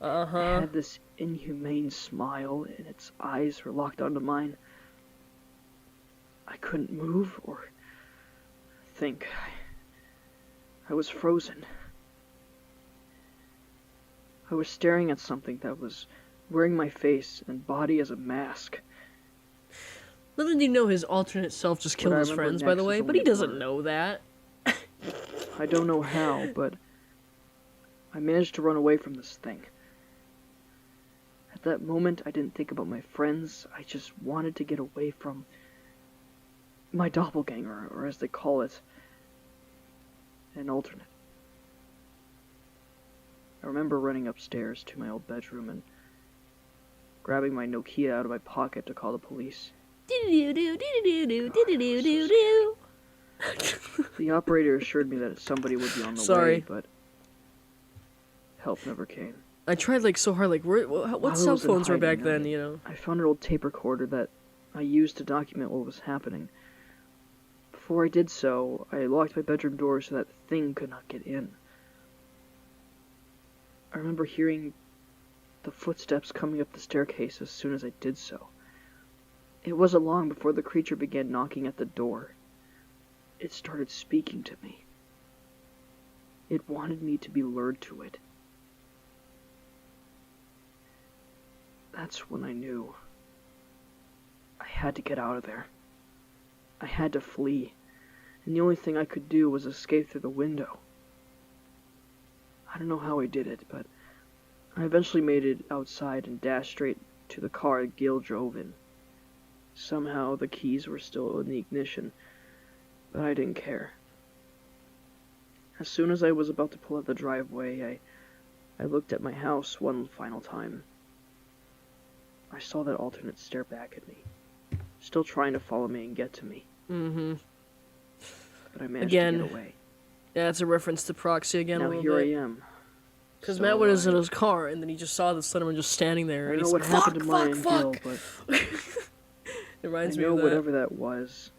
It had this inhumane smile, and its eyes were locked onto mine. I couldn't move or think. I was frozen. I was staring at something that was wearing my face and body as a mask. Little did you know his alternate self just killed his friends, by the way, but he doesn't know that. I don't know how, but I managed to run away from this thing. At that moment, I didn't think about my friends. I just wanted to get away from my doppelganger, or as they call it, an alternate. I remember running upstairs to my old bedroom and grabbing my Nokia out of my pocket to call the police. The operator assured me that somebody would be on the way, but help never came. I tried like so hard, like what cell phones were back then, you know? I found an old tape recorder that I used to document what was happening. Before I did so, I locked my bedroom door so that thing could not get in. I remember hearing the footsteps coming up the staircase as soon as I did so. It wasn't long before the creature began knocking at the door. It started speaking to me. It wanted me to be lured to it. That's when I knew I had to get out of there. I had to flee, and the only thing I could do was escape through the window. I don't know how I did it, but I eventually made it outside and dashed straight to the car that Gil drove in. Somehow the keys were still in the ignition, but I didn't care. As soon as I was about to pull out the driveway, I looked at my house one final time. I saw that alternate stare back at me, still trying to follow me and get to me. Mm-hmm. But I managed to get away. Yeah, it's a reference to Proxy again. Now here I am. Because Matt was in his car, and then he just saw the Slenderman just standing there. I and know he's what like, happened to Maya and Gil, but it reminds I me know of that. whatever that was,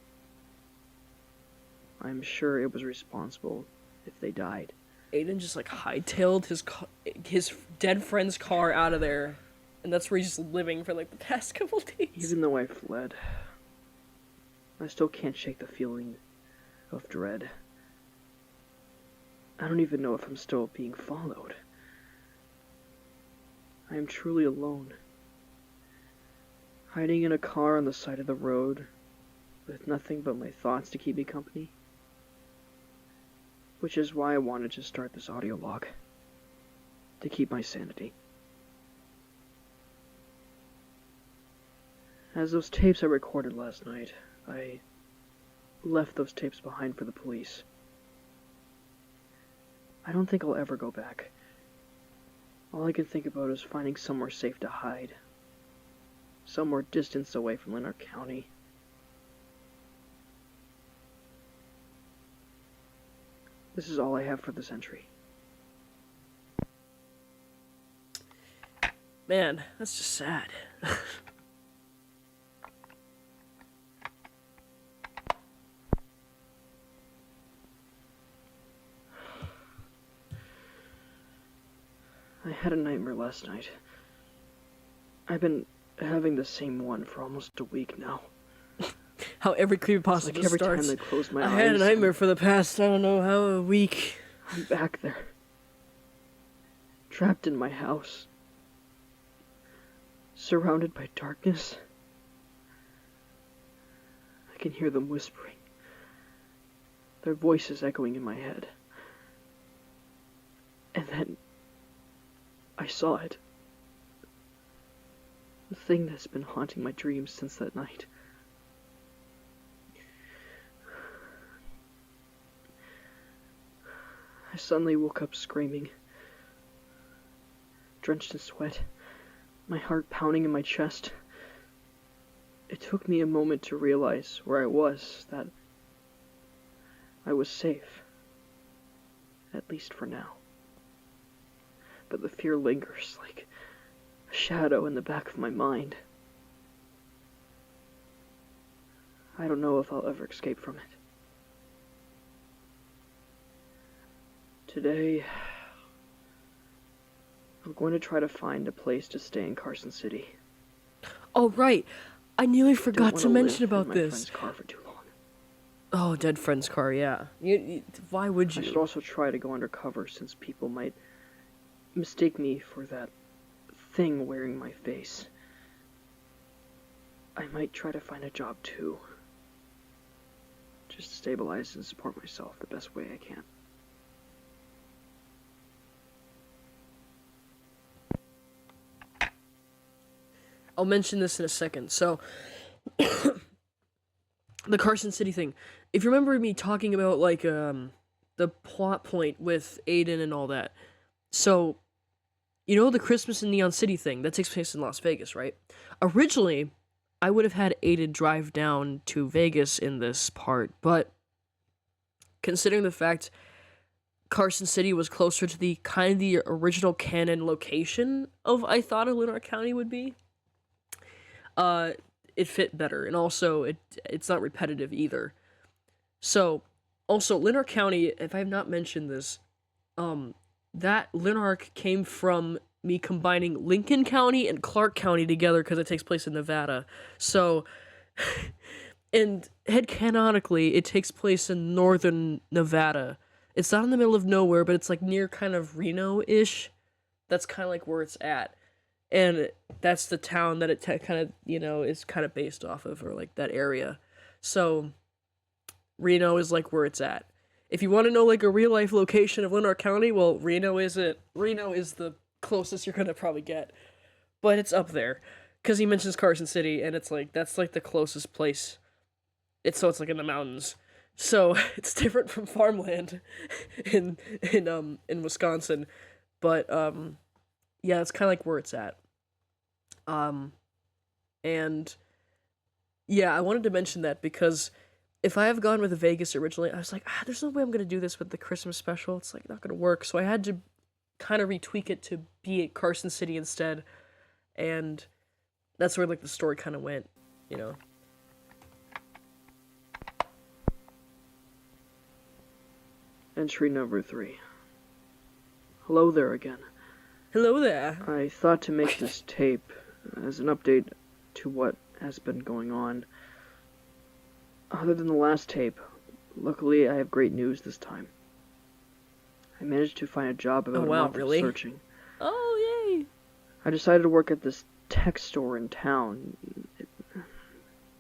I'm sure it was responsible if they died. Aiden just like hightailed his dead friend's car out of there, and that's where he's just living for like the past couple days. Even though I fled, I still can't shake the feeling of dread. I don't even know if I'm still being followed. I am truly alone. Hiding in a car on the side of the road, with nothing but my thoughts to keep me company. Which is why I wanted to start this audio log. To keep my sanity. As those tapes I recorded last night, I left those tapes behind for the police. I don't think I'll ever go back. All I can think about is finding somewhere safe to hide. Somewhere distanced away from Lanark County. This is all I have for this entry. Man, that's just sad. I had a nightmare last night. I've been having the same one for almost a week now. How every creepypasta Like just every starts. time I close my I eyes, had a nightmare for the past, I don't know how, a week. I'm back there. Trapped in my house. Surrounded by darkness. I can hear them whispering. Their voices echoing in my head. And then I saw it. The thing that's been haunting my dreams since that night. I suddenly woke up screaming, drenched in sweat, my heart pounding in my chest. It took me a moment to realize where I was, that I was safe, at least for now. But the fear lingers like a shadow in the back of my mind. I don't know if I'll ever escape from it. Today, I'm going to try to find a place to stay in Carson City. Oh, right. I nearly forgot to mention live in about my this. friend's car for too long. Oh, dead friend's car, yeah. Why would you? I should also try to go undercover since people might mistake me for that thing wearing my face. I might try to find a job too. Just to stabilize and support myself the best way I can. I'll mention this in a second. So, the Carson City thing. If you remember me talking about, like, the plot point with Aiden and all that. So, you know the Christmas in Neon City thing? That takes place in Las Vegas, right? Originally, I would have had Aiden drive down to Vegas in this part, but considering the fact Carson City was closer to the kind of the original canon location of I thought a Lanark County would be, it fit better, and also it's not repetitive either. So, also Lanark County, if I have not mentioned this, that Lanark came from me combining Lincoln County and Clark County together because it takes place in Nevada. So, and headcanonically, it takes place in northern Nevada. It's not in the middle of nowhere, but it's like near kind of Reno-ish. That's kind of like where it's at. And that's the town that it kind of, is kind of based off of, or like that area. So, Reno is like where it's at. If you want to know like a real life location of Lanark County, well, Reno is it. Reno is the closest you're gonna probably get. But it's up there. Because he mentions Carson City, and it's like, that's like the closest place. It's like in the mountains. So, it's different from farmland in Wisconsin. But, yeah, it's kind of like where it's at. And yeah, I wanted to mention that because if I have gone with Vegas originally, I was like, there's no way I'm going to do this with the Christmas special. It's like not going to work. So I had to kind of retweak it to be at Carson City instead. And that's where like the story kind of went, Entry number 3. Hello there again. Hello there. I thought to make this tape as an update to what has been going on. Other than the last tape, luckily I have great news this time. I managed to find a job about a month of searching. Oh, yay! I decided to work at this tech store in town.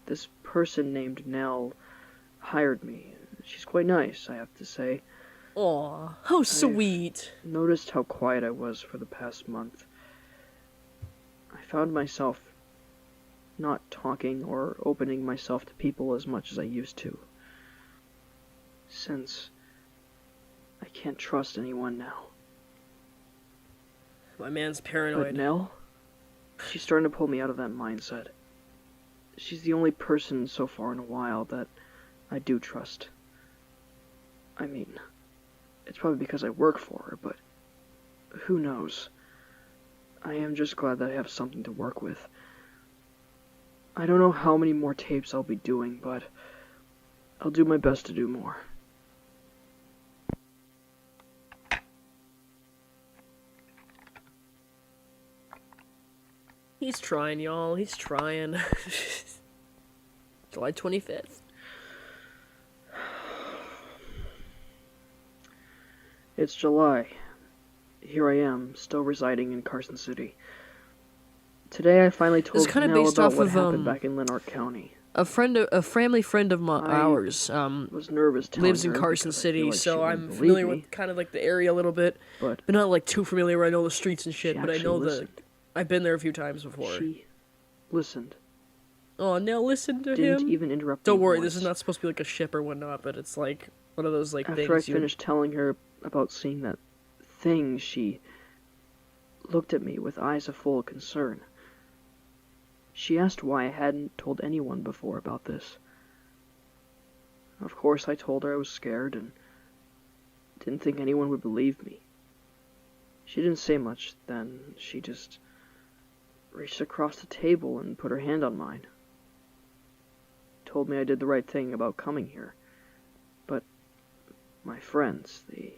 This person named Nell hired me. She's quite nice, I have to say. Aw, how sweet. I've noticed how quiet I was for the past month. I found myself not talking or opening myself to people as much as I used to. Since I can't trust anyone now. My man's But paranoid. Nell, she's starting to pull me out of that mindset. She's the only person so far in a while that I do trust. I mean, it's probably because I work for her, but who knows? I am just glad that I have something to work with. I don't know how many more tapes I'll be doing, but I'll do my best to do more. He's trying, y'all. He's trying. July 25th. It's July. Here I am, still residing in Carson City. Today I finally told kinda Nell based about off what of, happened back in Lanark County. A family friend of ours, was nervous telling lives in her Carson because I City, feel like she so wouldn't I'm believe familiar me, with kind of like the area a little bit, but not like too familiar where I know the streets and shit. But I actually know listened. I've been there a few times before. She listened. Oh, now listen to Didn't him. even interrupt Don't me worry, once. this is not supposed to be like a ship or whatnot, but it's like one of those like After things. I finished telling her about seeing that thing, she looked at me with eyes of full concern. She asked why I hadn't told anyone before about this. Of course, I told her I was scared and didn't think anyone would believe me. She didn't say much then. She just reached across the table and put her hand on mine. Told me I did the right thing about coming here. But my friends, they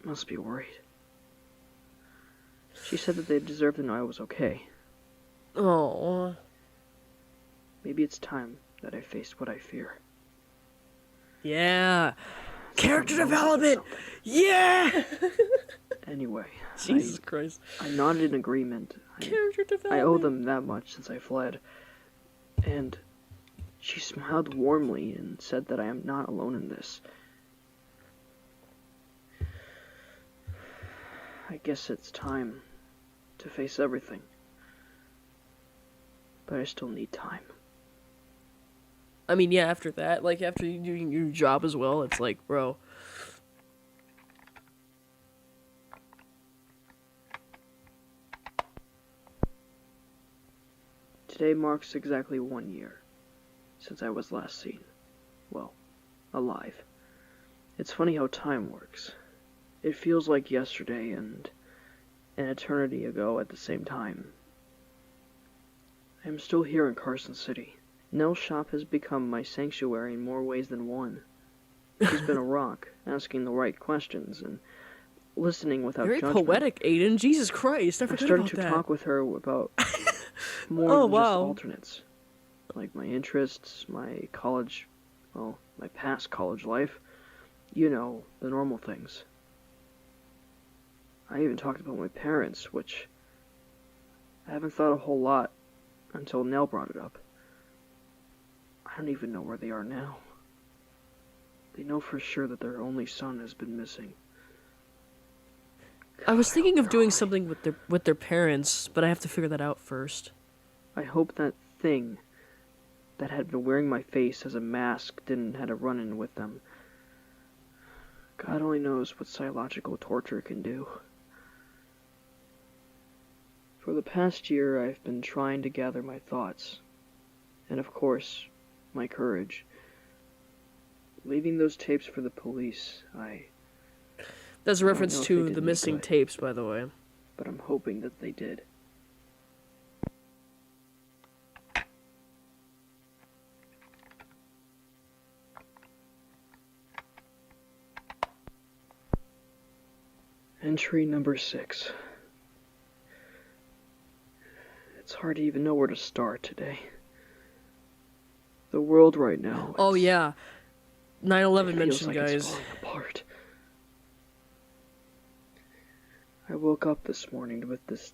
must be worried. She said that they deserved to know I was okay. Oh. Maybe it's time that I faced what I fear. Yeah. Character development. Yeah. Anyway. Jesus Christ. I nodded in agreement. Character development. I owe them that much since I fled. And she smiled warmly and said that I am not alone in this. I guess it's time to face everything. But I still need time. I mean, yeah, after that, like, after you doing your job as well, it's like, bro. Today marks exactly 1 year since I was last seen. Well, alive. It's funny how time works. It feels like yesterday and an eternity ago at the same time. I am still here in Carson City. Nell's shop has become my sanctuary in more ways than one. She's been a rock, asking the right questions and listening without Very judgment. poetic, Aiden. Jesus Christ, I I forgot started about to that. talk with her about more Oh, than just wow. alternates. Like my interests, my college, well, my past college life. You know, the normal things. I even talked about my parents, which I haven't thought a whole lot until Nell brought it up. I don't even know where they are now. They know for sure that their only son has been missing. I was thinking of doing something with their parents, but I have to figure that out first. I hope that thing that had been wearing my face as a mask didn't have a run-in with them. God only knows what psychological torture can do. For the past year, I've been trying to gather my thoughts, and of course, my courage. Leaving those tapes for the police, That's a I don't reference know if to they did the me missing good, tapes, by the way. but I'm hoping that they did. Entry number 6. It's hard to even know where to start today. The world right now. Oh yeah, 9/11 feels mentioned, like it's guys. falling apart. I woke up this morning with this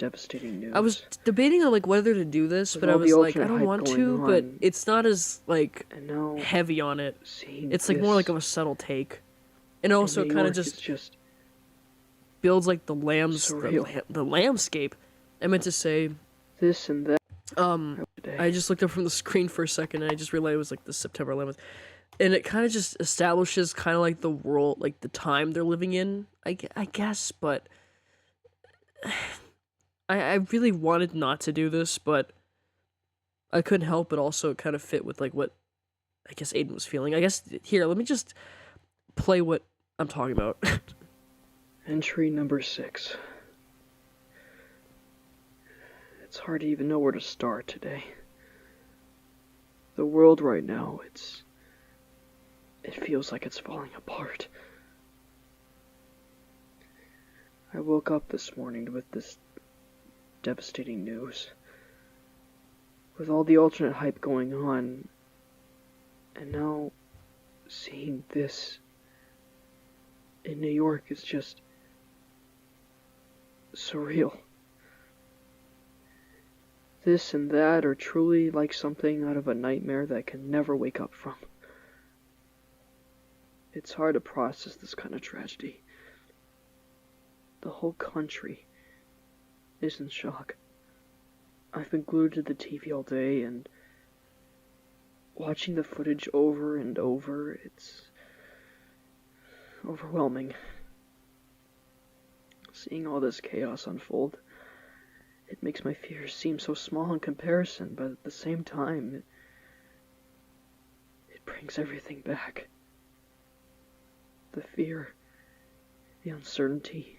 devastating news. I was debating on like whether to do this, With but I all the was like, I alternate don't hype want going to, but on, it's not as like and now heavy on it. seeing It's like more like this of a subtle take, and also in New kind of York is just builds like the surreal. the landscape. I meant to say, this and that. I just looked up from the screen for a second, and I just realized it was like the September 11th, and it kind of just establishes kind of like the world, like the time they're living in. I guess, but I really wanted not to do this, but I couldn't help but also kind of fit with like what I guess Aiden was feeling. I guess here, let me just play what I'm talking about. Entry number 6. It's hard to even know where to start today. The world right now, it feels like it's falling apart. I woke up this morning with this devastating news. With all the alternate hype going on, and now seeing this in New York is just surreal. This and that are truly like something out of a nightmare that I can never wake up from. It's hard to process this kind of tragedy. The whole country is in shock. I've been glued to the TV all day and watching the footage over and over. It's overwhelming. Seeing all this chaos unfold, it makes my fears seem so small in comparison, but at the same time, it brings everything back. The fear, the uncertainty,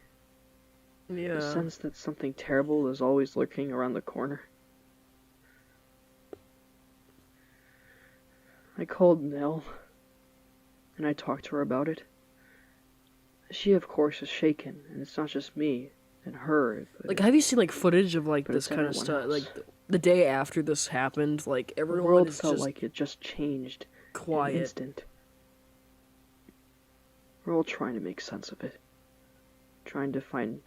Yeah. the sense that something terrible is always lurking around the corner. I called Nell, and I talked to her about it. She, of course, is shaken, and it's not just me and her. Like, have you seen like footage of like but this it's kind of everyone stuff? else. Like the day after this happened, like The everyone world is felt just like it just changed in an quiet. instant. We're all trying to make sense of it. Trying to find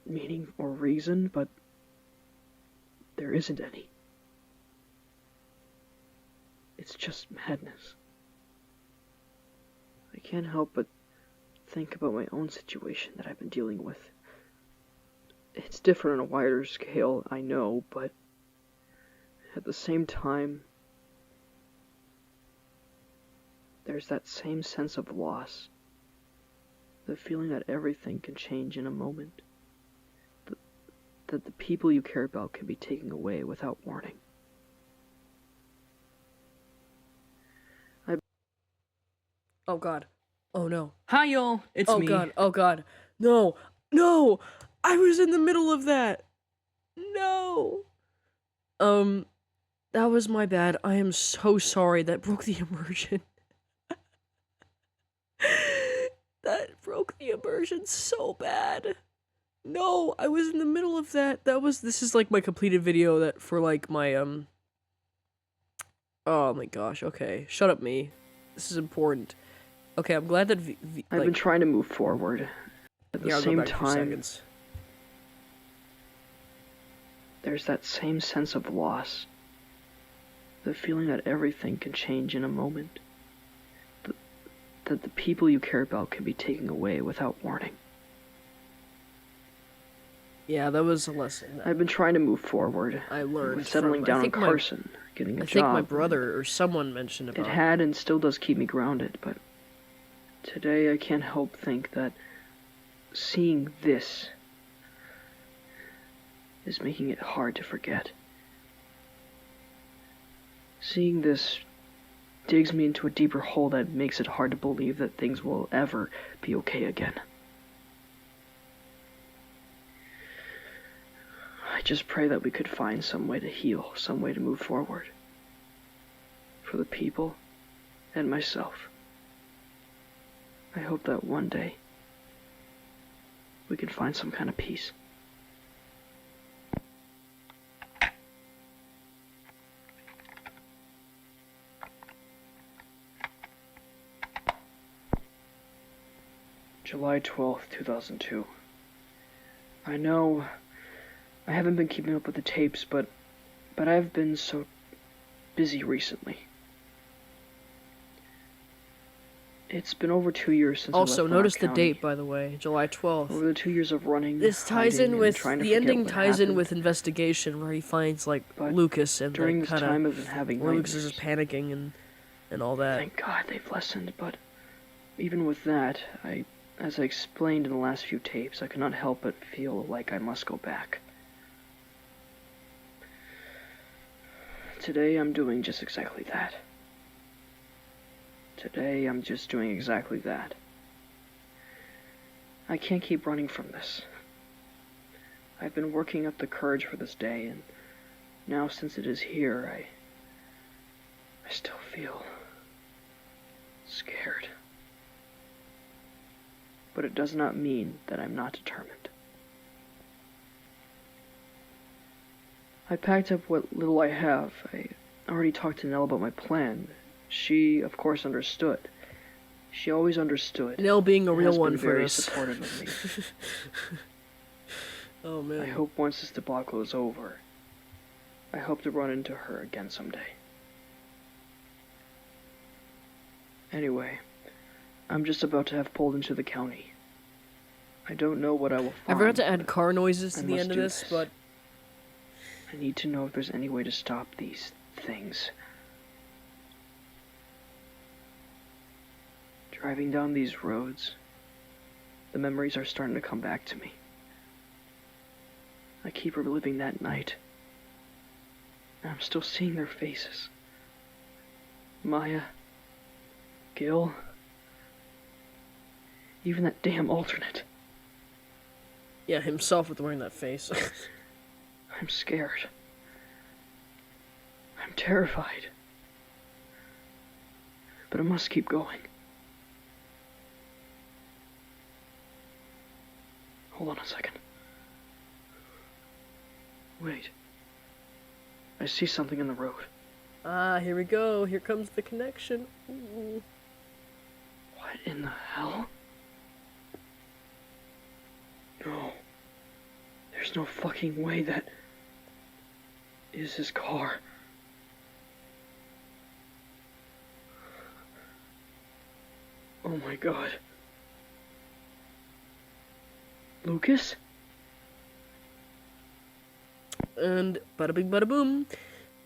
meaning or reason, but there isn't any. It's just madness. I can't help but think about my own situation that I've been dealing with. It's different on a wider scale, I know, but at the same time, there's that same sense of loss. The feeling that everything can change in a moment. That the people you care about can be taken away without warning. Oh God. Oh no. Hi y'all, it's Oh me. God. Oh God. No. No. I was in the middle of that. No. That was my bad. I am so sorry. That broke the immersion. That broke the immersion so bad. No, I was in the middle of that. This is like my completed video that for like my, oh my gosh, okay. Shut up, me. This is important. Okay, I'm glad that I've been trying to move forward. At the I'll go same back for time, seconds. there's that same sense of loss. The feeling that everything can change in a moment. That the people you care about can be taken away without warning. Yeah, that was a lesson. I've been trying to move forward. I learned With settling from, I down in think my- Carson, getting a I job. think my brother or someone mentioned about It had and still does keep me grounded, but today I can't help think that seeing this is making it hard to forget. Seeing this digs me into a deeper hole that makes it hard to believe that things will ever be okay again. I just pray that we could find some way to heal, some way to move forward. For the people and myself. I hope that one day we can find some kind of peace. July 12th, 2002. I know I haven't been keeping up with the tapes, but I've been so busy recently. It's been over 2 years since Also, I left notice the Monarch County. date, by the way, July 12th. Over the 2 years of running, This ties hiding, in and with trying to the forget ending what ties in happened. with investigation, where he finds like But Lucas and during like, this kind time, of I've been having where Lucas nightmares. is panicking and all that. Thank God they've lessened, but even with that, as I explained in the last few tapes, I cannot help but feel like I must go back. Today I'm doing just exactly that. Today I'm just doing exactly that. I can't keep running from this. I've been working up the courage for this day, and now since it is here, I still feel scared. But it does not mean that I'm not determined. I packed up what little I have. I already talked to Nell about my plan. She, of course, understood. She always understood. Nell being a and real has one been for very us. supportive of me. Oh man. I hope once this debacle is over, I hope to run into her again someday. Anyway, I'm just about to have pulled into the county. I don't know what I will I find. forgot to add car noises to I the must end of do this, but I need to know if there's any way to stop these things. Driving down these roads, the memories are starting to come back to me. I keep reliving that night, and I'm still seeing their faces. Maya, Gil, even that damn alternate. yeah, himself with wearing that face. I'm scared. I'm terrified. But I must keep going. Hold on a second. Wait. I see something in the road. Ah, here we go. Here comes the connection. Ooh. What in the hell? No. There's no fucking way that is his car. Oh my God. Lucas? And bada bing bada boom.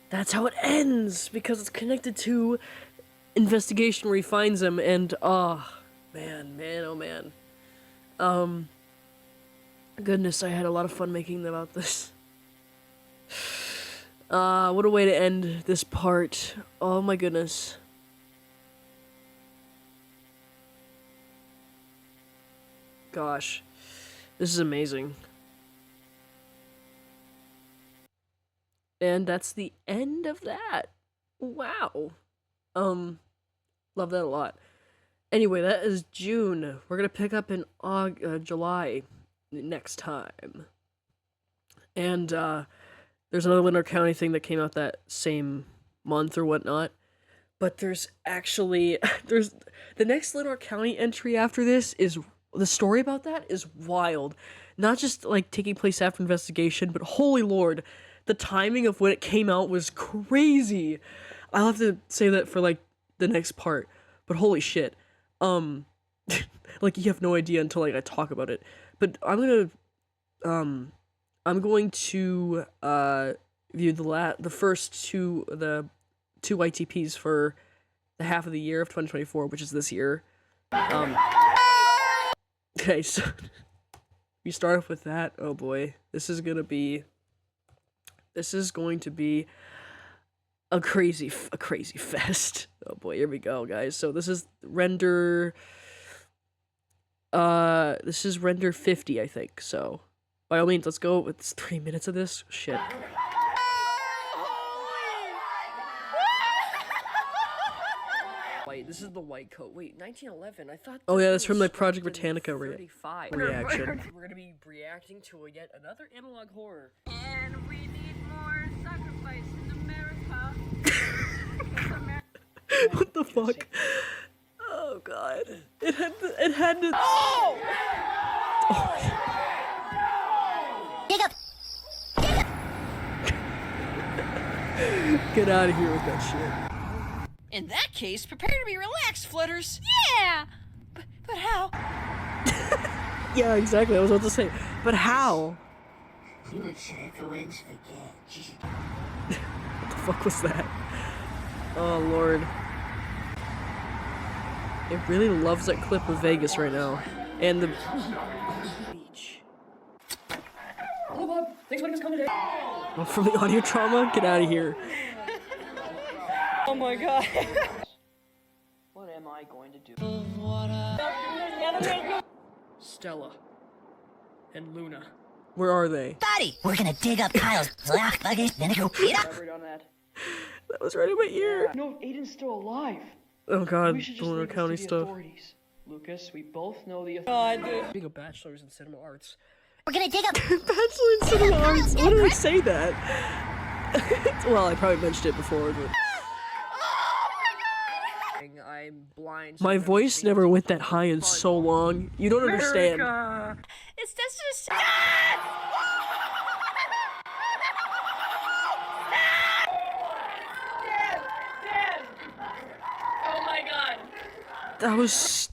That's how it ends, because it's connected to investigation where he finds him, and man, oh man. Goodness, I had a lot of fun making about this. What a way to end this part. Oh my goodness. Gosh, this is amazing. And that's the end of that. Wow. Love that a lot. Anyway, that is June. We're gonna pick up in July next time. And there's another Lindner County thing that came out that same month or whatnot. But there's actually there's the next Lindner County entry after this is the story about that is wild. Not just like taking place after investigation, but holy lord, the timing of when it came out was crazy. I'll have to say that for like the next part, but holy shit. Like you have no idea until like I talk about it. But I'm going to view the first two ITPs for the half of the year of 2024, which is this year. Okay, so we start off with that. Oh boy, this is going to be a crazy fest. Oh boy, here we go, guys. So this is render 50, I think. So by all means, let's go. It's 3 minutes of this shit. Wait, this is the white coat. Wait, 1911. I thought. Oh yeah, that's from like Project Britannica reaction. We're gonna be reacting to yet another analog horror. And we need more sacrifice in America. What the fuck? Oh god. It had to. Oh! Dig up! Get out of here with that shit. In that case, prepare to be relaxed, Flutters. Yeah! But how? Yeah, exactly. I was about to say, but how? What the fuck was that? Oh lord. It really loves that clip of Vegas right now. And the beach. Hello, Bob. Thanks for letting us come today. Oh, from the audio trauma? Get out of here. Oh my god. What am I going to do? Stella. And Luna. Where are they? Buddy, we're gonna dig up Kyle's black luggage, then go eat up. Elaborate on that. That was right in my ear. No, Aiden's still alive. Oh god, We should just Lunar leave this County to the stuff. authorities. Lucas, we both know the authorities. Being a bachelor's in cinema arts. We're gonna dig up Bachelor in cinema arts? Why did I say that? Well, I probably mentioned it before, but... I'm blind. My voice never went that high in so long. You don't understand. It's just Oh my god.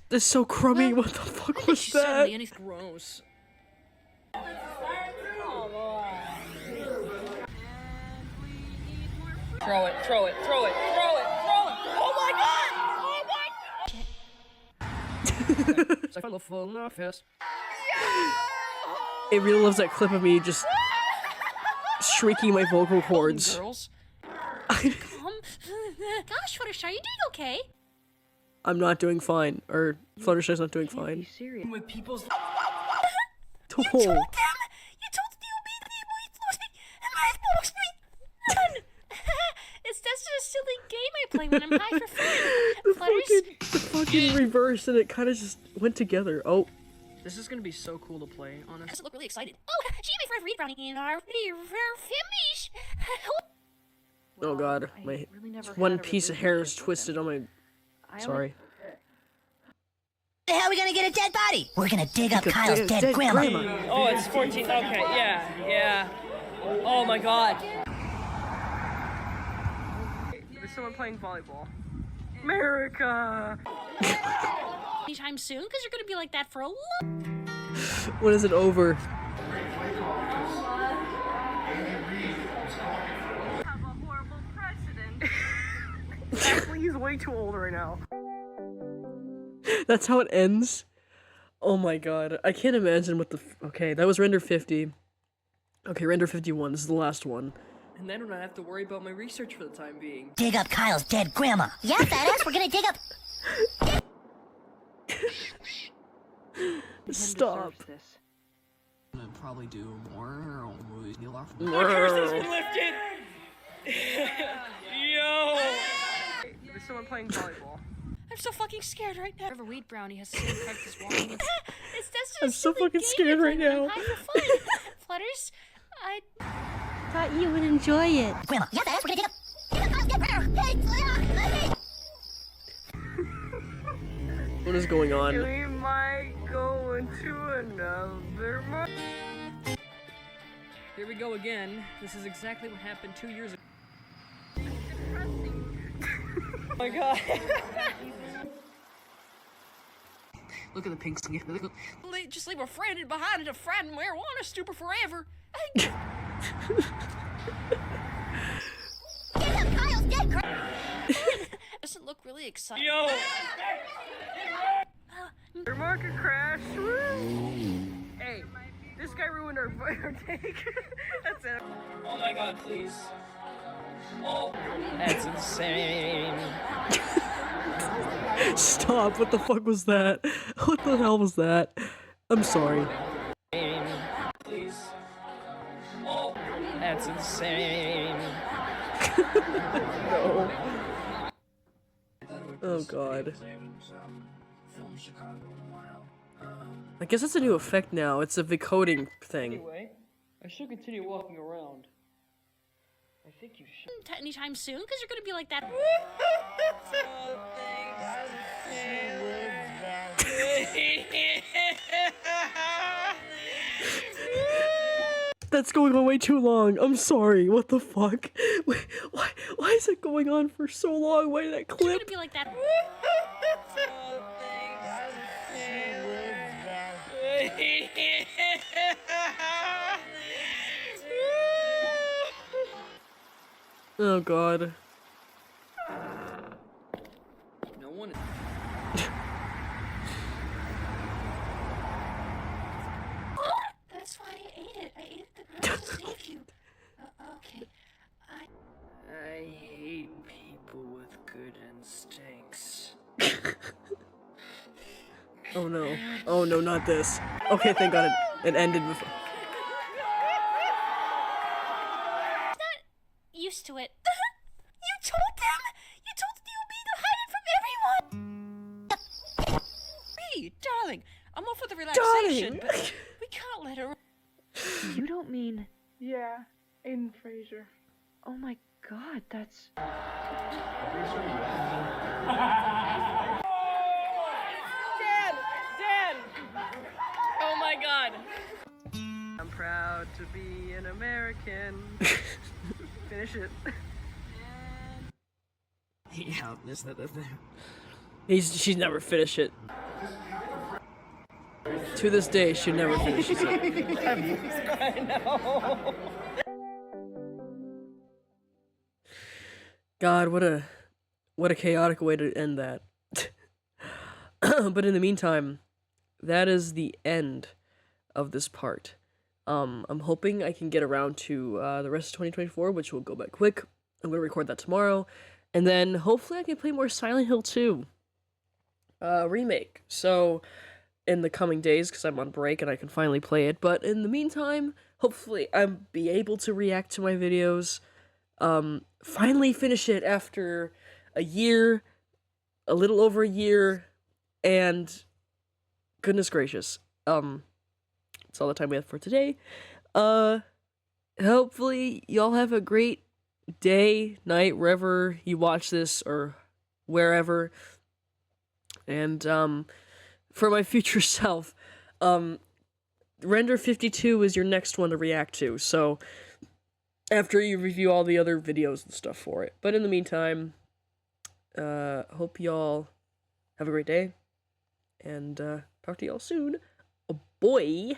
That's so crummy. What the fuck was that? Gross. Throw it, throw it, throw it, throw it, throw it. Oh my god! Oh my god! It really loves that clip of me just shrieking my vocal cords. Girls. Gosh, Fluttershy, are you doing okay? I'm not doing fine. Or Fluttershy's not doing fine. With people's... You told them! You told the It's just a silly game I play when I'm high for fun. The fucking reverse, and it kind of just went together. Oh. This is gonna be so cool to play, honestly. Doesn't look really excited. Oh, she and my friend Reed Brownie and our finish. Oh god, my one piece of hair is twisted on my... Sorry. The hell are we gonna get a dead body? We're gonna dig up Kyle's dead grandma. Oh, it's 14. Okay, yeah, yeah. Oh my god. There's someone playing volleyball. America! Anytime soon, because you're gonna be like that for a long... When is it over? Have a horrible president. Actually, he's way too old right now. That's how it ends? Oh my god. I can't imagine what the... Okay, that was render 50. Okay, render 51. This is the last one. And then I don't have to worry about my research for the time being. Dig up Kyle's dead grandma. Yeah, badass, we're gonna dig up... Stop. I'm gonna probably do more movies. The curse has been lifted! Yo! There's someone playing volleyball. I'm so fucking scared right now. Whatever Weed Brownie has the same effect as walking. It's just I'm so fucking scared right now. High for fun. Flutters, I thought you would enjoy it. Grandma, yeah, badass, we're gonna dig up... What is going on? We might go into another month. Here we go again. This is exactly what happened 2 years ago. Oh my god. Look at the pink skin. just leave a friend behind a friend marijuana stupor forever. Doesn't look really exciting. Yo! Your market crash. Hey, this guy ruined our take. That's it. Oh my god, please. Oh, that's insane. Stop, what the fuck was that? What the hell was that? I'm sorry. Please. Oh, that's insane. No. Oh god. I guess it's a new effect now. It's a decoding thing. Anyway, I should continue walking around. I think you should. Anytime soon, because you're gonna be like that. That's going on way too long. I'm sorry. What the fuck? Wait, why is it going on for so long? Why did that clip? It's gonna be like that. Oh god. No one. That's why I ate it. I ate the girl to save you. Okay. I hate people with good instincts. Oh no. Oh no, not this. Okay, thank god it ended before. Not used to it. You told them? You told the DOB to hide it from everyone! Hey, darling, I'm all for the relaxation, but we can't let her... You don't mean... Yeah, Aiden Fraser. Oh my god, that's... Dan! Oh my god. I'm proud to be an American. Finish it. Yeah, is that the thing? She's never finished it. To this day, she never finishes it. I know. God, what a chaotic way to end that. But in the meantime, that is the end of this part. I'm hoping I can get around to the rest of 2024, which will go by quick. I'm gonna record that tomorrow, and then hopefully I can play more Silent Hill 2 remake. So in the coming days, because I'm on break and I can finally play it. But in the meantime, hopefully I'll be able to react to my videos. Finally finish it after a year, a little over a year, and goodness gracious. That's all the time we have for today. Hopefully y'all have a great day, night, wherever you watch this, or wherever. And, for my future self, Render 52 is your next one to react to, so after you review all the other videos and stuff for it. But in the meantime, hope y'all have a great day, and talk to y'all soon. Oh boy.